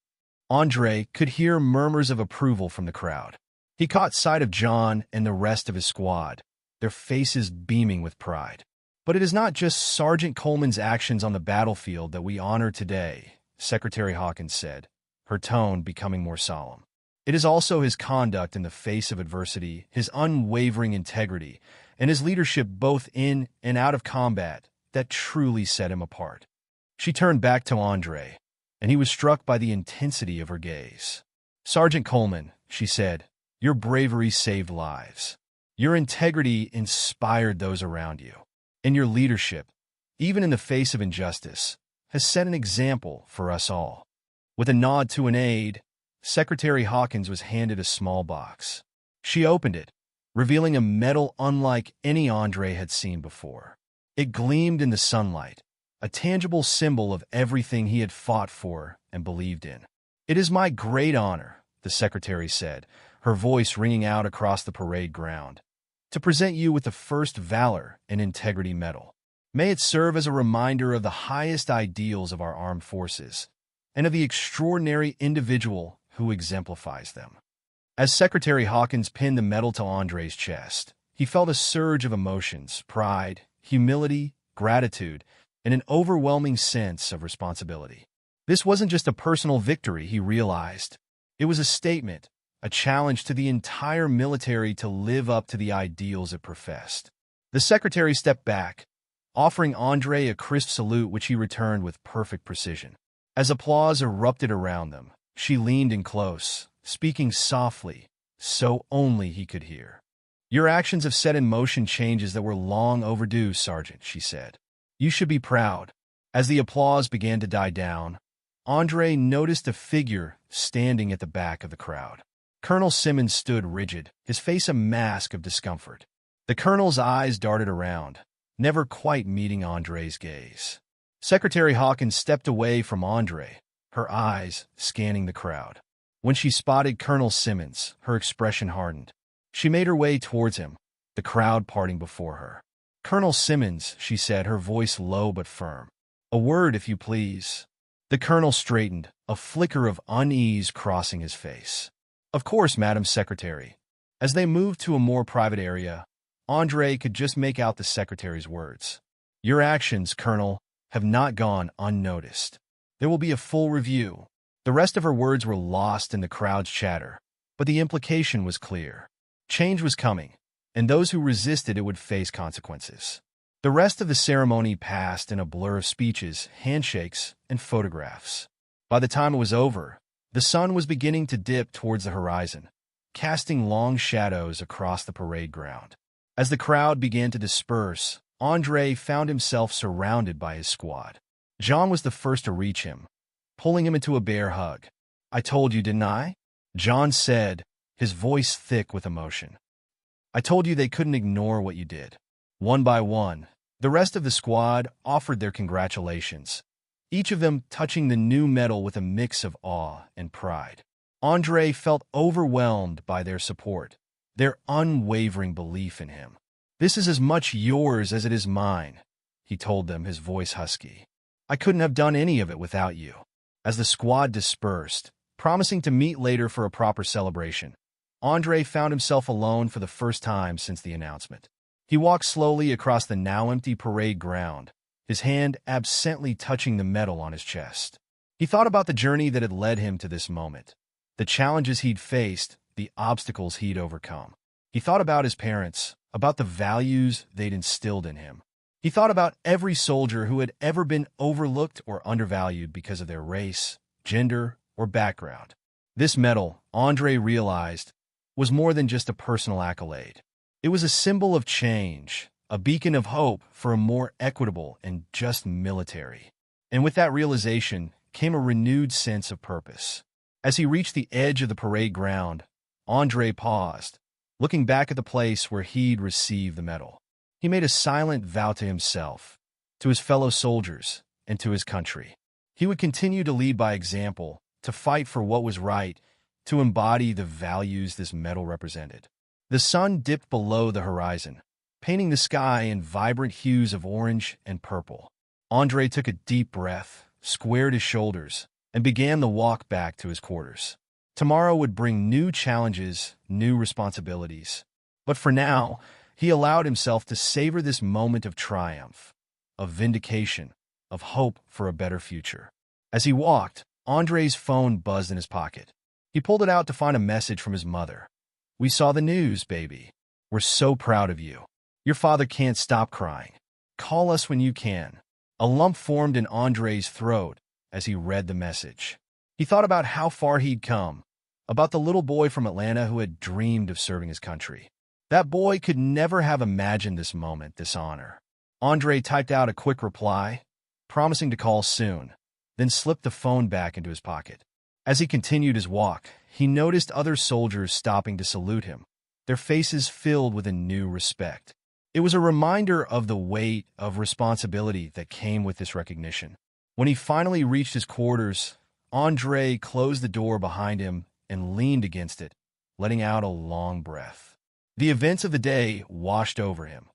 S1: Andre could hear murmurs of approval from the crowd. He caught sight of John and the rest of his squad, their faces beaming with pride. "But it is not just Sergeant Coleman's actions on the battlefield that we honor today," Secretary Hawkins said, her tone becoming more solemn. "It is also his conduct in the face of adversity, his unwavering integrity, and his leadership both in and out of combat that truly set him apart." She turned back to Andre, and he was struck by the intensity of her gaze. "Sergeant Coleman," she said, "your bravery saved lives. Your integrity inspired those around you. And your leadership, even in the face of injustice, has set an example for us all." With a nod to an aide, Secretary Hawkins was handed a small box. She opened it, revealing a medal unlike any Andre had seen before. It gleamed in the sunlight, a tangible symbol of everything he had fought for and believed in. "It is my great honor," the secretary said, her voice ringing out across the parade ground, "to present you with the first Valor and Integrity Medal. May it serve as a reminder of the highest ideals of our armed forces and of the extraordinary individual who exemplifies them." As Secretary Hawkins pinned the medal to Andre's chest, he felt a surge of emotions: pride, humility, gratitude, and an overwhelming sense of responsibility. This wasn't just a personal victory, he realized. It was a statement, a challenge to the entire military to live up to the ideals it professed. The secretary stepped back, offering Andre a crisp salute which he returned with perfect precision. As applause erupted around them, she leaned in close, speaking softly, so only he could hear. "Your actions have set in motion changes that were long overdue, Sergeant," she said. "You should be proud." As the applause began to die down, Andre noticed a figure standing at the back of the crowd. Colonel Simmons stood rigid, his face a mask of discomfort. The colonel's eyes darted around, never quite meeting Andre's gaze. Secretary Hawkins stepped away from Andre, her eyes scanning the crowd. When she spotted Colonel Simmons, her expression hardened. She made her way towards him, the crowd parting before her. "Colonel Simmons," she said, her voice low but firm. "A word, if you please." The colonel straightened, a flicker of unease crossing his face. "Of course, Madam Secretary." As they moved to a more private area, Andre could just make out the secretary's words. "Your actions, Colonel, have not gone unnoticed. There will be a full review." The rest of her words were lost in the crowd's chatter, but the implication was clear. Change was coming, and those who resisted it would face consequences. The rest of the ceremony passed in a blur of speeches, handshakes, and photographs. By the time it was over, the sun was beginning to dip towards the horizon, casting long shadows across the parade ground. As the crowd began to disperse, Andre found himself surrounded by his squad. John was the first to reach him, pulling him into a bear hug. "I told you, didn't I?" John said, his voice thick with emotion. "I told you they couldn't ignore what you did." One by one, the rest of the squad offered their congratulations, each of them touching the new medal with a mix of awe and pride. Andre felt overwhelmed by their support, their unwavering belief in him. "This is as much yours as it is mine," he told them, his voice husky. "I couldn't have done any of it without you." As the squad dispersed, promising to meet later for a proper celebration, Andre found himself alone for the first time since the announcement. He walked slowly across the now empty parade ground, his hand absently touching the medal on his chest. He thought about the journey that had led him to this moment, the challenges he'd faced, the obstacles he'd overcome. He thought about his parents, about the values they'd instilled in him. He thought about every soldier who had ever been overlooked or undervalued because of their race, gender, or background. This medal, Andre realized, was more than just a personal accolade. It was a symbol of change, a beacon of hope for a more equitable and just military. And with that realization came a renewed sense of purpose. As he reached the edge of the parade ground, Andre paused, looking back at the place where he'd received the medal. He made a silent vow to himself, to his fellow soldiers, and to his country. He would continue to lead by example, to fight for what was right, to embody the values this medal represented. The sun dipped below the horizon, painting the sky in vibrant hues of orange and purple. Andre took a deep breath, squared his shoulders, and began the walk back to his quarters. Tomorrow would bring new challenges, new responsibilities. But for now, he allowed himself to savor this moment of triumph, of vindication, of hope for a better future. As he walked, Andre's phone buzzed in his pocket. He pulled it out to find a message from his mother. "We saw the news, baby. We're so proud of you. Your father can't stop crying. Call us when you can." A lump formed in Andre's throat as he read the message. He thought about how far he'd come, about the little boy from Atlanta who had dreamed of serving his country. That boy could never have imagined this moment, this honor. Andre typed out a quick reply, promising to call soon, then slipped the phone back into his pocket. As he continued his walk, he noticed other soldiers stopping to salute him, their faces filled with a new respect. It was a reminder of the weight of responsibility that came with this recognition. When he finally reached his quarters, Andre closed the door behind him and leaned against it, letting out a long breath. The events of the day washed over him.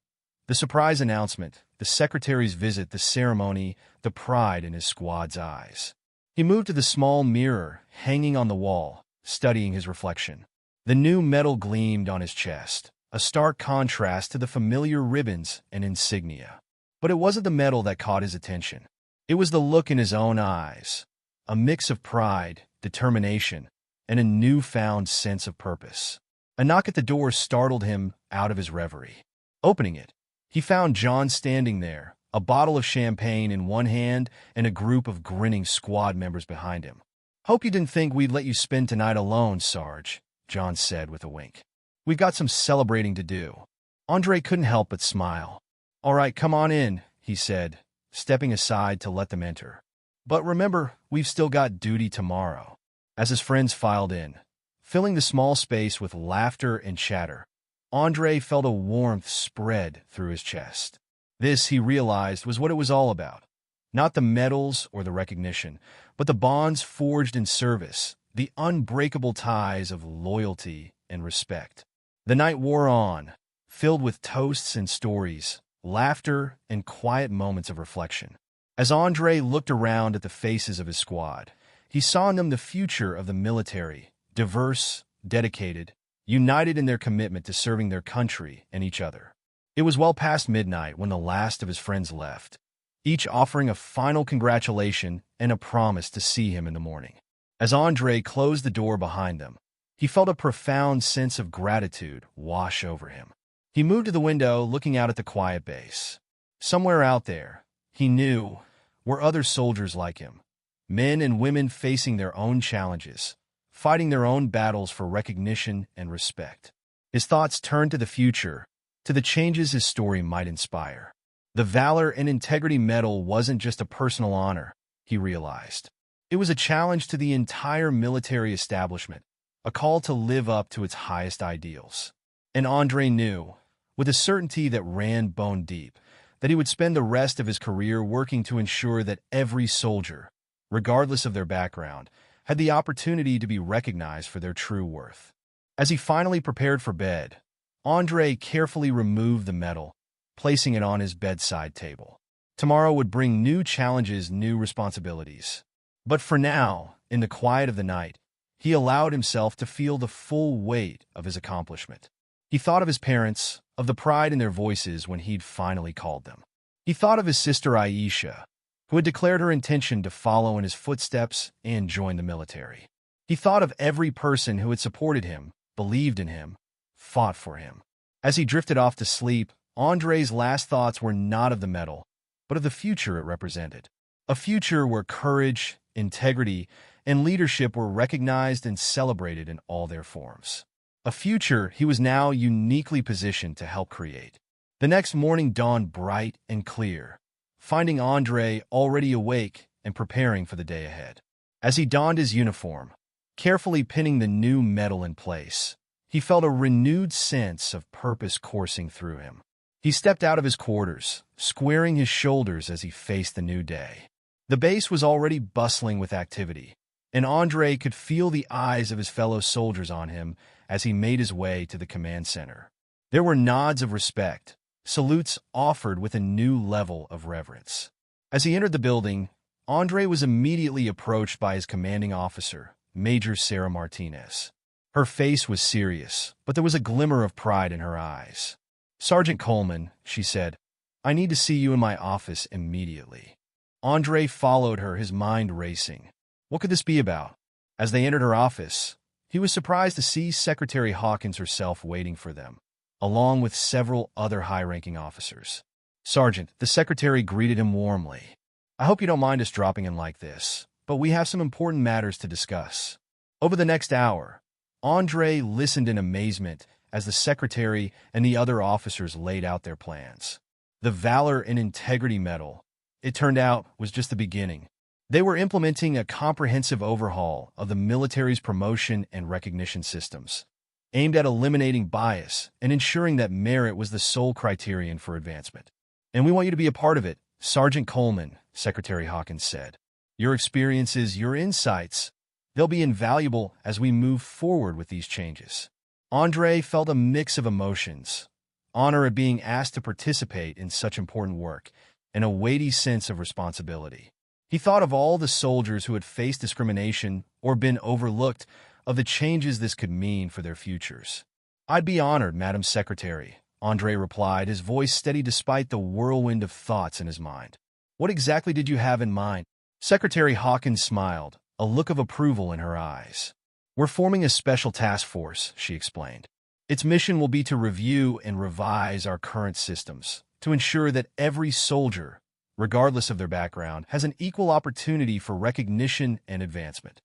S1: The surprise announcement, the secretary's visit, the ceremony, the pride in his squad's eyes. He moved to the small mirror hanging on the wall, studying his reflection. The new medal gleamed on his chest, a stark contrast to the familiar ribbons and insignia. But it wasn't the medal that caught his attention. It was the look in his own eyes, a mix of pride, determination, and a newfound sense of purpose. A knock at the door startled him out of his reverie. Opening it, he found John standing there, a bottle of champagne in one hand and a group of grinning squad members behind him. "Hope you didn't think we'd let you spend tonight alone, Sarge," John said with a wink. "We've got some celebrating to do." Andre couldn't help but smile. "All right, come on in," he said, stepping aside to let them enter. "But remember, we've still got duty tomorrow." As his friends filed in, filling the small space with laughter and chatter, Andre felt a warmth spread through his chest. This, he realized, was what it was all about. Not the medals or the recognition, but the bonds forged in service, the unbreakable ties of loyalty and respect. The night wore on, filled with toasts and stories, laughter and quiet moments of reflection. As Andre looked around at the faces of his squad, he saw in them the future of the military, diverse, dedicated, united in their commitment to serving their country and each other. It was well past midnight when the last of his friends left, each offering a final congratulation and a promise to see him in the morning. As Andre closed the door behind them, he felt a profound sense of gratitude wash over him. He moved to the window, looking out at the quiet base. Somewhere out there, he knew, were other soldiers like him, men and women facing their own challenges, fighting their own battles for recognition and respect. His thoughts turned to the future, to the changes his story might inspire. The Valor and Integrity Medal wasn't just a personal honor, he realized. It was a challenge to the entire military establishment, a call to live up to its highest ideals. And Andre knew, with a certainty that ran bone deep, that he would spend the rest of his career working to ensure that every soldier, regardless of their background, had the opportunity to be recognized for their true worth. As he finally prepared for bed, Andre carefully removed the medal, placing it on his bedside table. Tomorrow would bring new challenges, new responsibilities. But for now, in the quiet of the night, he allowed himself to feel the full weight of his accomplishment. He thought of his parents, of the pride in their voices when he'd finally called them. He thought of his sister Aisha, who had declared her intention to follow in his footsteps and join the military. He thought of every person who had supported him, believed in him, fought for him. As he drifted off to sleep, Andre's last thoughts were not of the medal, but of the future it represented. A future where courage, integrity, and leadership were recognized and celebrated in all their forms. A future he was now uniquely positioned to help create. The next morning dawned bright and clear, finding Andre already awake and preparing for the day ahead. As he donned his uniform, carefully pinning the new medal in place, he felt a renewed sense of purpose coursing through him. He stepped out of his quarters, squaring his shoulders as he faced the new day. The base was already bustling with activity, and Andre could feel the eyes of his fellow soldiers on him as he made his way to the command center. There were nods of respect, salutes offered with a new level of reverence. As he entered the building, Andre was immediately approached by his commanding officer, Major Sarah Martinez. Her face was serious, but there was a glimmer of pride in her eyes. "Sergeant Coleman," she said, "I need to see you in my office immediately." Andre followed her, his mind racing. What could this be about? As they entered her office, he was surprised to see Secretary Hawkins herself waiting for them, along with several other high-ranking officers. "Sergeant," the secretary greeted him warmly. "I hope you don't mind us dropping in like this, but we have some important matters to discuss." Over the next hour, Andre listened in amazement as the secretary and the other officers laid out their plans. The Valor and Integrity Medal, it turned out, was just the beginning. They were implementing a comprehensive overhaul of the military's promotion and recognition systems, aimed at eliminating bias and ensuring that merit was the sole criterion for advancement. "And we want you to be a part of it, Sergeant Coleman," Secretary Hawkins said. "Your experiences, your insights, they'll be invaluable as we move forward with these changes." Andre felt a mix of emotions, honor at being asked to participate in such important work, and a weighty sense of responsibility. He thought of all the soldiers who had faced discrimination or been overlooked, of the changes this could mean for their futures. "I'd be honored, Madam Secretary," Andre replied, his voice steady despite the whirlwind of thoughts in his mind. "What exactly did you have in mind?" Secretary Hawkins smiled, a look of approval in her eyes. "We're forming a special task force," she explained. "Its mission will be to review and revise our current systems, to ensure that every soldier, regardless of their background, has an equal opportunity for recognition and advancement."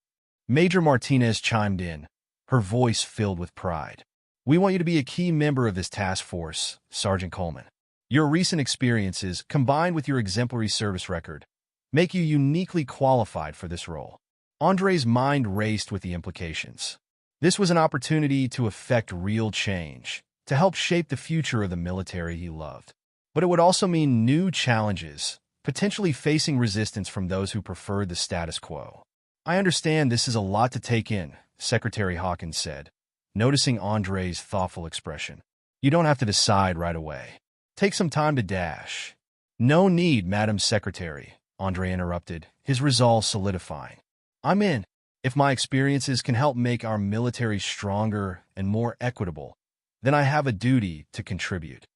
S1: Major Martinez chimed in, her voice filled with pride. "We want you to be a key member of this task force, Sergeant Coleman. Your recent experiences, combined with your exemplary service record, make you uniquely qualified for this role." Andre's mind raced with the implications. This was an opportunity to effect real change, to help shape the future of the military he loved. But it would also mean new challenges, potentially facing resistance from those who preferred the status quo. "I understand this is a lot to take in," Secretary Hawkins said, noticing Andre's thoughtful expression. "You don't have to decide right away. Take some time to dash." "No need, Madam Secretary," Andre interrupted, his resolve solidifying. "I'm in. If my experiences can help make our military stronger and more equitable, then I have a duty to contribute."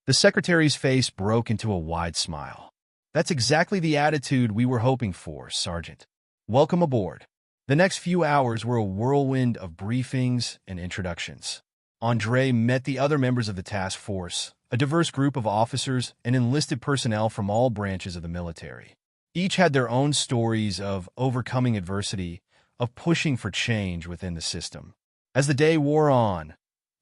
S1: The secretary's face broke into a wide smile. "That's exactly the attitude we were hoping for, Sergeant. Welcome aboard." The next few hours were a whirlwind of briefings and introductions. Andre met the other members of the task force, a diverse group of officers and enlisted personnel from all branches of the military. Each had their own stories of overcoming adversity, of pushing for change within the system. As the day wore on,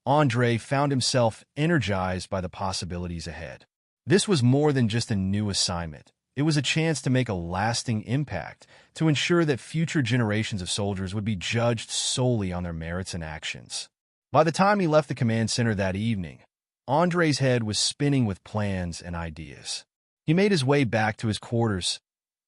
S1: Andre found himself energized by the possibilities ahead. This was more than just a new assignment. It was a chance to make a lasting impact, to ensure that future generations of soldiers would be judged solely on their merits and actions. By the time he left the command center that evening, Andre's head was spinning with plans and ideas. He made his way back to his quarters,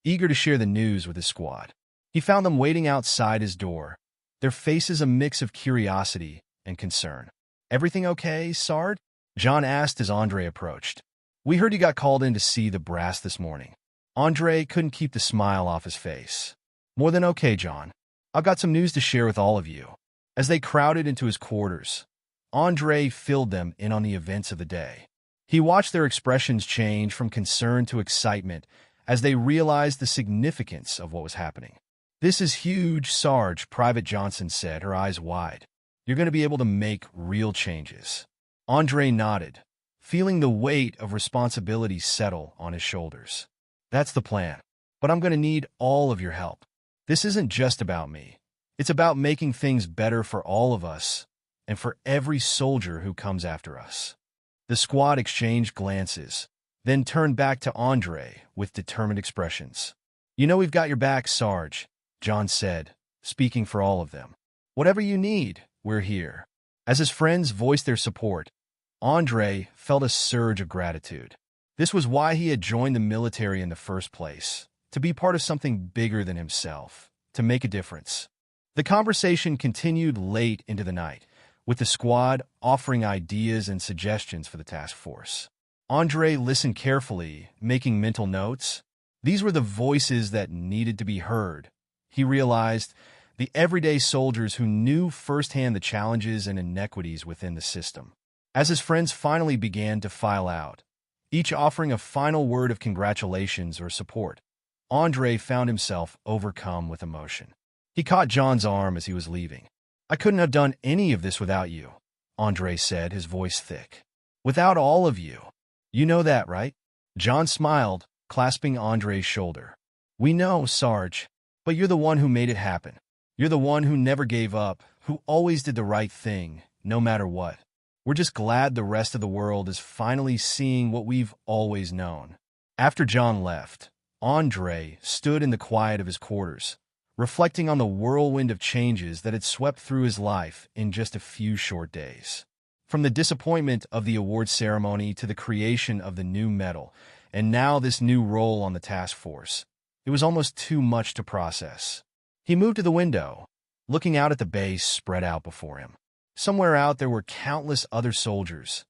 S1: eager to share the news with his squad. He found them waiting outside his door, their faces a mix of curiosity and concern. "Everything okay, Sard?" John asked as Andre approached. "We heard you got called in to see the brass this morning." Andre couldn't keep the smile off his face. "More than okay, John. I've got some news to share with all of you." As they crowded into his quarters, Andre filled them in on the events of the day. He watched their expressions change from concern to excitement as they realized the significance of what was happening. "This is huge, Sarge," Private Johnson said, her eyes wide. "You're going to be able to make real changes." Andre nodded, feeling the weight of responsibility settle on his shoulders. "That's the plan. But I'm going to need all of your help. This isn't just about me. It's about making things better for all of us and for every soldier who comes after us." The squad exchanged glances, then turned back to Andre with determined expressions. "You know we've got your back, Sarge," John said, speaking for all of them. "Whatever you need, we're here." As his friends voiced their support, Andre felt a surge of gratitude. This was why he had joined the military in the first place, to be part of something bigger than himself, to make a difference. The conversation continued late into the night, with the squad offering ideas and suggestions for the task force. Andre listened carefully, making mental notes. These were the voices that needed to be heard. He realized the everyday soldiers who knew firsthand the challenges and inequities within the system. As his friends finally began to file out, each offering a final word of congratulations or support, Andre found himself overcome with emotion. He caught John's arm as he was leaving. "I couldn't have done any of this without you," Andre said, his voice thick. "Without all of you. You know that, right?" John smiled, clasping Andre's shoulder. "We know, Sarge, but you're the one who made it happen. You're the one who never gave up, who always did the right thing, no matter what. We're just glad the rest of the world is finally seeing what we've always known." After John left, Andre stood in the quiet of his quarters, reflecting on the whirlwind of changes that had swept through his life in just a few short days. From the disappointment of the award ceremony to the creation of the new medal, and now this new role on the task force, it was almost too much to process. He moved to the window, looking out at the base spread out before him. Somewhere out there were countless other soldiers,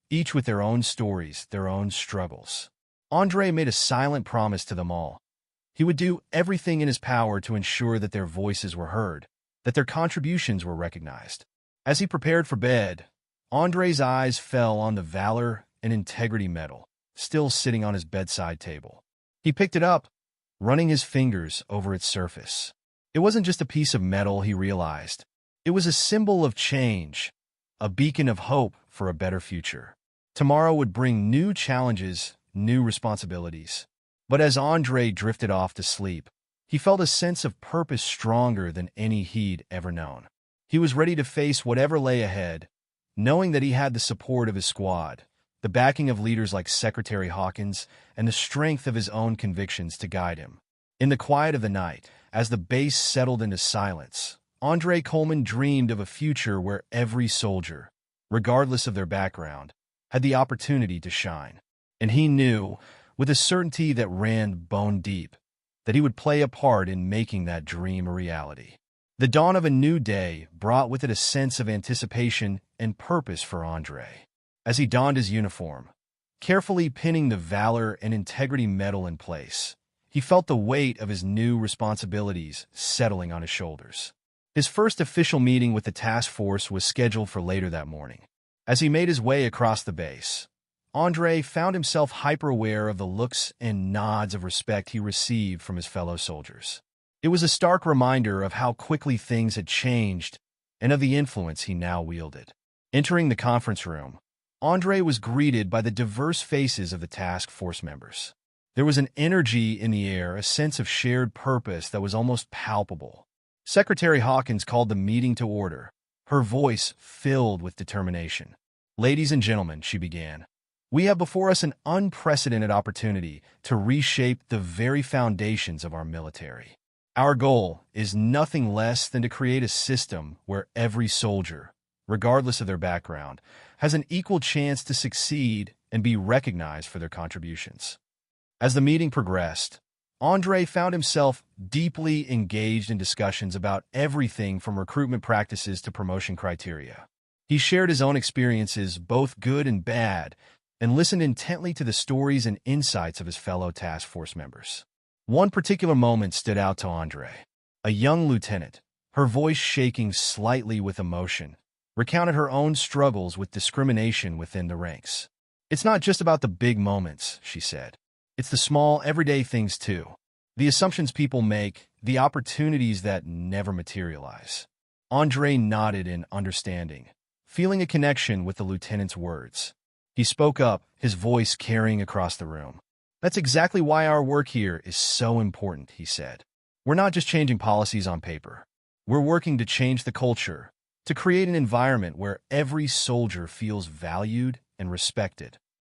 S1: each with their own stories, their own struggles. Andre made a silent promise to them all. He would do everything in his power to ensure that their voices were heard, that their contributions were recognized. As he prepared for bed, Andre's eyes fell on the Valor and Integrity Medal, still sitting on his bedside table. He picked it up, running his fingers over its surface. It wasn't just a piece of metal, he realized. It was a symbol of change, a beacon of hope for a better future. Tomorrow would bring new challenges, new responsibilities. But as Andre drifted off to sleep, he felt a sense of purpose stronger than any he'd ever known. He was ready to face whatever lay ahead, knowing that he had the support of his squad, the backing of leaders like Secretary Hawkins, and the strength of his own convictions to guide him. In the quiet of the night, as the base settled into silence, Andre Coleman dreamed of a future where every soldier, regardless of their background, had the opportunity to shine. And he knew, with a certainty that ran bone deep, that he would play a part in making that dream a reality. The dawn of a new day brought with it a sense of anticipation and purpose for Andre. As he donned his uniform, carefully pinning the Valor and Integrity Medal in place, he felt the weight of his new responsibilities settling on his shoulders. His first official meeting with the task force was scheduled for later that morning. As he made his way across the base, Andre found himself hyper-aware of the looks and nods of respect he received from his fellow soldiers. It was a stark reminder of how quickly things had changed and of the influence he now wielded. Entering the conference room, Andre was greeted by the diverse faces of the task force members. There was an energy in the air, a sense of shared purpose that was almost palpable. Secretary Hawkins called the meeting to order, her voice filled with determination. "Ladies and gentlemen," she began, "we have before us an unprecedented opportunity to reshape the very foundations of our military. Our goal is nothing less than to create a system where every soldier, regardless of their background, has an equal chance to succeed and be recognized for their contributions." As the meeting progressed, Andre found himself deeply engaged in discussions about everything from recruitment practices to promotion criteria. He shared his own experiences, both good and bad, and listened intently to the stories and insights of his fellow task force members. One particular moment stood out to Andre. A young lieutenant, her voice shaking slightly with emotion, recounted her own struggles with discrimination within the ranks. "It's not just about the big moments," she said. "It's the small, everyday things too. The assumptions people make, the opportunities that never materialize." Andre nodded in understanding, feeling a connection with the lieutenant's words. He spoke up, his voice carrying across the room. "That's exactly why our work here is so important," he said. "We're not just changing policies on paper. We're working to change the culture, to create an environment where every soldier feels valued and respected."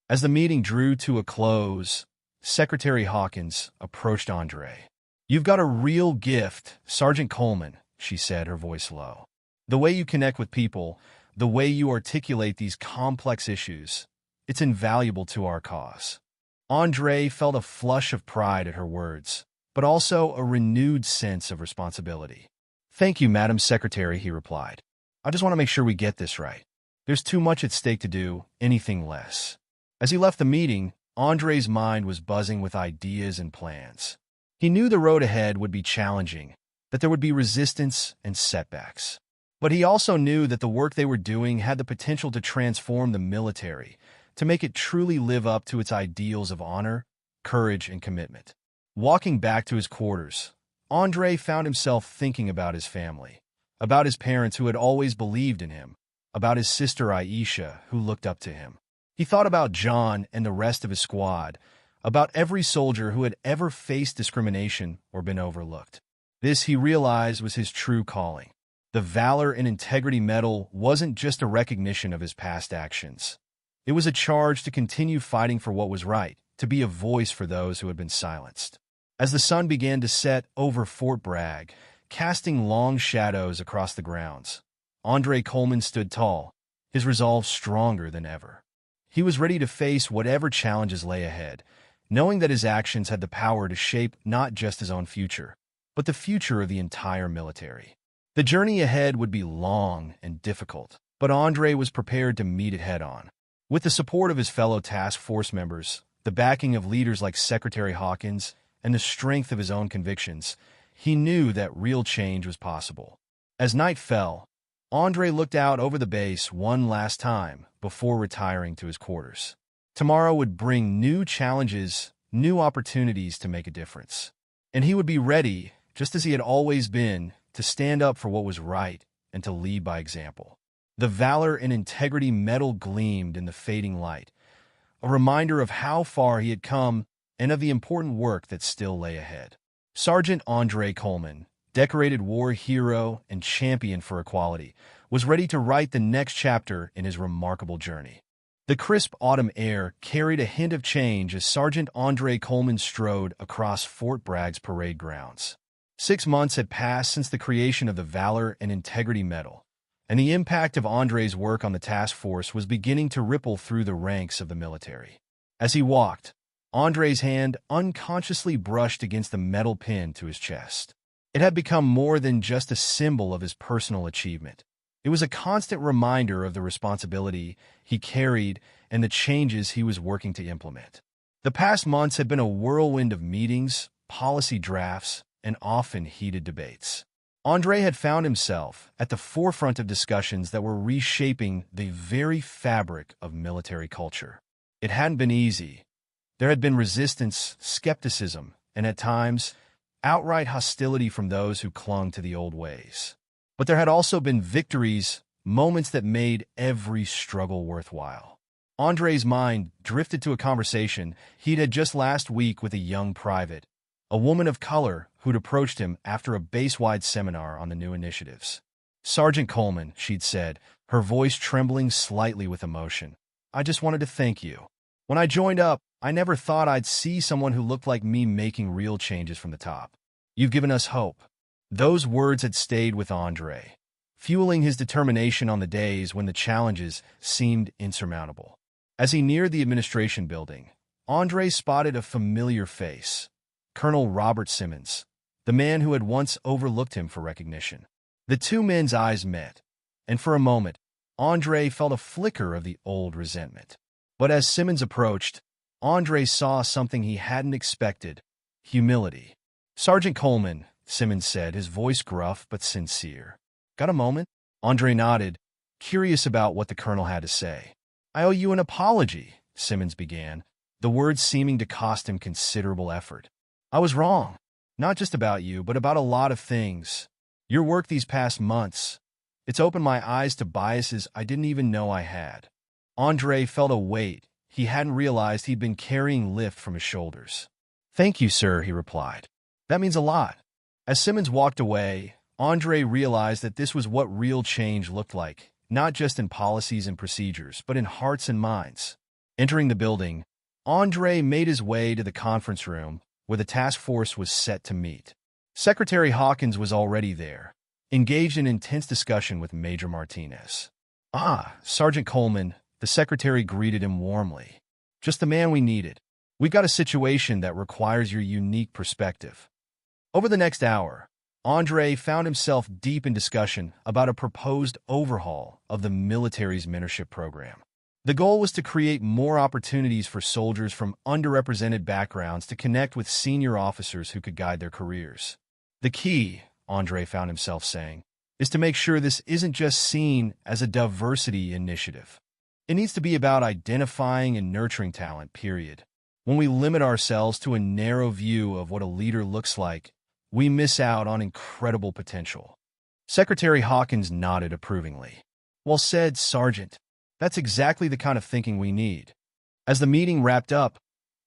S1: As the meeting drew to a close, Secretary Hawkins approached Andre. "You've got a real gift, Sergeant Coleman," she said, her voice low. "The way you connect with people, the way you articulate these complex issues, it's invaluable to our cause." Andre felt a flush of pride at her words, but also a renewed sense of responsibility. "Thank you, Madam Secretary," he replied. "I just want to make sure we get this right. There's too much at stake to do anything less." As he left the meeting, Andre's mind was buzzing with ideas and plans. He knew the road ahead would be challenging, that there would be resistance and setbacks. But he also knew that the work they were doing had the potential to transform the military, to make it truly live up to its ideals of honor, courage, and commitment. Walking back to his quarters, Andre found himself thinking about his family, about his parents who had always believed in him, about his sister Aisha who looked up to him. He thought about John and the rest of his squad, about every soldier who had ever faced discrimination or been overlooked. This, he realized, was his true calling. The Valor and Integrity Medal wasn't just a recognition of his past actions. It was a charge to continue fighting for what was right, to be a voice for those who had been silenced. As the sun began to set over Fort Bragg, casting long shadows across the grounds, Andre Coleman stood tall, his resolve stronger than ever. He was ready to face whatever challenges lay ahead, knowing that his actions had the power to shape not just his own future, but the future of the entire military. The journey ahead would be long and difficult, but Andre was prepared to meet it head-on. With the support of his fellow task force members, the backing of leaders like Secretary Hawkins, and the strength of his own convictions, he knew that real change was possible. As night fell, Andre looked out over the base one last time before retiring to his quarters. Tomorrow would bring new challenges, new opportunities to make a difference. And he would be ready, just as he had always been, to stand up for what was right and to lead by example. The Valor and Integrity Medal gleamed in the fading light, a reminder of how far he had come and of the important work that still lay ahead. Sergeant Andre Coleman, decorated war hero and champion for equality, was ready to write the next chapter in his remarkable journey. The crisp autumn air carried a hint of change as Sergeant Andre Coleman strode across Fort Bragg's parade grounds. 6 months had passed since the creation of the Valor and Integrity Medal, and the impact of Andre's work on the task force was beginning to ripple through the ranks of the military. As he walked, Andre's hand unconsciously brushed against the metal pin to his chest. It had become more than just a symbol of his personal achievement. It was a constant reminder of the responsibility he carried and the changes he was working to implement. The past months had been a whirlwind of meetings, policy drafts, and often heated debates. Andre had found himself at the forefront of discussions that were reshaping the very fabric of military culture. It hadn't been easy. There had been resistance, skepticism, and at times, outright hostility from those who clung to the old ways. But there had also been victories, moments that made every struggle worthwhile. Andre's mind drifted to a conversation he'd had just last week with a young private, a woman of color who'd approached him after a base-wide seminar on the new initiatives. "Sergeant Coleman," she'd said, her voice trembling slightly with emotion. "I just wanted to thank you. When I joined up, I never thought I'd see someone who looked like me making real changes from the top. You've given us hope." Those words had stayed with Andre, fueling his determination on the days when the challenges seemed insurmountable. As he neared the administration building, Andre spotted a familiar face, Colonel Robert Simmons, the man who had once overlooked him for recognition. The two men's eyes met, and for a moment, Andre felt a flicker of the old resentment. But as Simmons approached, Andre saw something he hadn't expected: humility. "Sergeant Coleman," Simmons said, his voice gruff but sincere. "Got a moment?" Andre nodded, curious about what the colonel had to say. "I owe you an apology," Simmons began, the words seeming to cost him considerable effort. "I was wrong, not just about you, but about a lot of things. Your work these past months, it's opened my eyes to biases I didn't even know I had." Andre felt a weight he hadn't realized he'd been carrying lift from his shoulders. "Thank you, sir," he replied. "That means a lot." As Simmons walked away, Andre realized that this was what real change looked like, not just in policies and procedures, but in hearts and minds. Entering the building, Andre made his way to the conference room where the task force was set to meet. Secretary Hawkins was already there, engaged in intense discussion with Major Martinez. "Ah, Sergeant Coleman," the secretary greeted him warmly. "Just the man we needed. We've got a situation that requires your unique perspective." Over the next hour, Andre found himself deep in discussion about a proposed overhaul of the military's mentorship program. The goal was to create more opportunities for soldiers from underrepresented backgrounds to connect with senior officers who could guide their careers. "The key," Andre found himself saying, "is to make sure this isn't just seen as a diversity initiative. It needs to be about identifying and nurturing talent, period. When we limit ourselves to a narrow view of what a leader looks like, we miss out on incredible potential." Secretary Hawkins nodded approvingly. "Well said, Sergeant. That's exactly the kind of thinking we need." As the meeting wrapped up,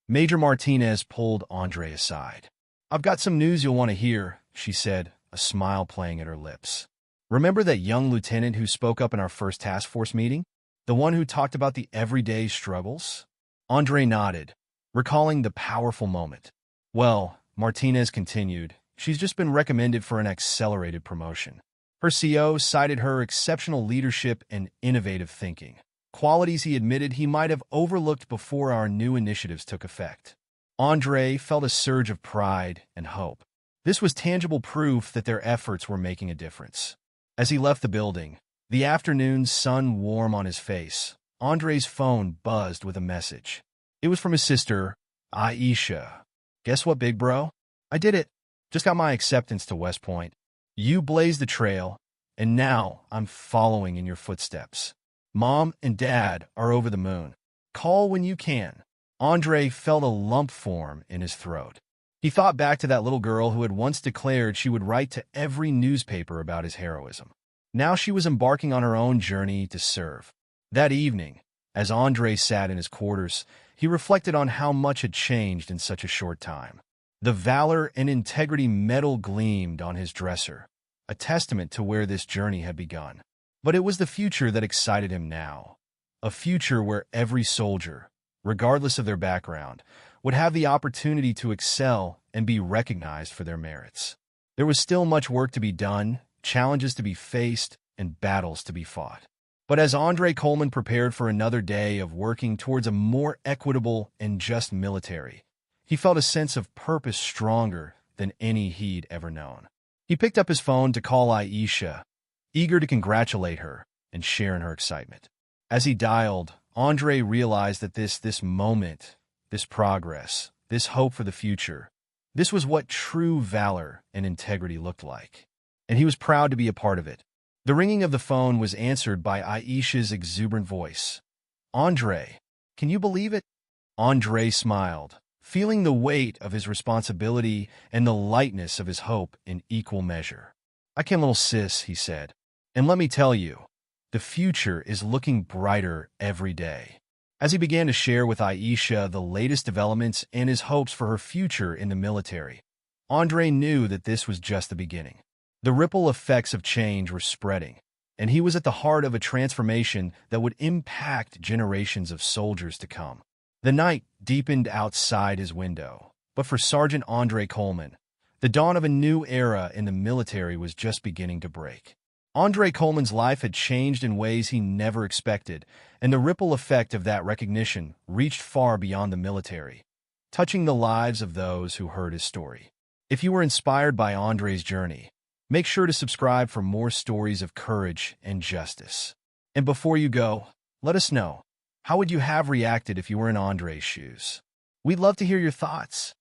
S1: Major Martinez pulled Andre aside. "I've got some news you'll want to hear," she said, a smile playing at her lips. "Remember that young lieutenant who spoke up in our first task force meeting? The one who talked about the everyday struggles?" Andre nodded, recalling the powerful moment. "Well," Martinez continued, "she's just been recommended for an accelerated promotion. Her CO cited her exceptional leadership and innovative thinking, qualities he admitted he might have overlooked before our new initiatives took effect." Andre felt a surge of pride and hope. This was tangible proof that their efforts were making a difference. As he left the building, the afternoon sun warm on his face, Andre's phone buzzed with a message. It was from his sister, Aisha. "Guess what, big bro? I did it. Just got my acceptance to West Point. You blazed the trail, and now I'm following in your footsteps. Mom and Dad are over the moon. Call when you can." Andre felt a lump form in his throat. He thought back to that little girl who had once declared she would write to every newspaper about his heroism. Now she was embarking on her own journey to serve. That evening, as Andre sat in his quarters, he reflected on how much had changed in such a short time. The valor and integrity medal gleamed on his dresser, a testament to where this journey had begun. But it was the future that excited him now, a future where every soldier, regardless of their background, would have the opportunity to excel and be recognized for their merits. There was still much work to be done, challenges to be faced, and battles to be fought. But as Andre Coleman prepared for another day of working towards a more equitable and just military, he felt a sense of purpose stronger than any he'd ever known. He picked up his phone to call Aisha, eager to congratulate her and share in her excitement. As he dialed, Andre realized that this moment, this progress, this hope for the future, this was what true valor and integrity looked like. And he was proud to be a part of it. The ringing of the phone was answered by Aisha's exuberant voice. "Andre, can you believe it?" Andre smiled, feeling the weight of his responsibility and the lightness of his hope in equal measure. "I can, little sis," he said. "And let me tell you, the future is looking brighter every day." as he began to share with Aisha the latest developments and his hopes for her future in the military. Andre knew that this was just the beginning. The ripple effects of change were spreading, and he was at the heart of a transformation that would impact generations of soldiers to come. The night deepened outside his window, but for Sergeant Andre Coleman, the dawn of a new era in the military was just beginning to break. Andre Coleman's life had changed in ways he never expected, and the ripple effect of that recognition reached far beyond the military, touching the lives of those who heard his story. If you were inspired by Andre's journey, make sure to subscribe for more stories of courage and justice. And before you go, let us know, how would you have reacted if you were in Andre's shoes? We'd love to hear your thoughts.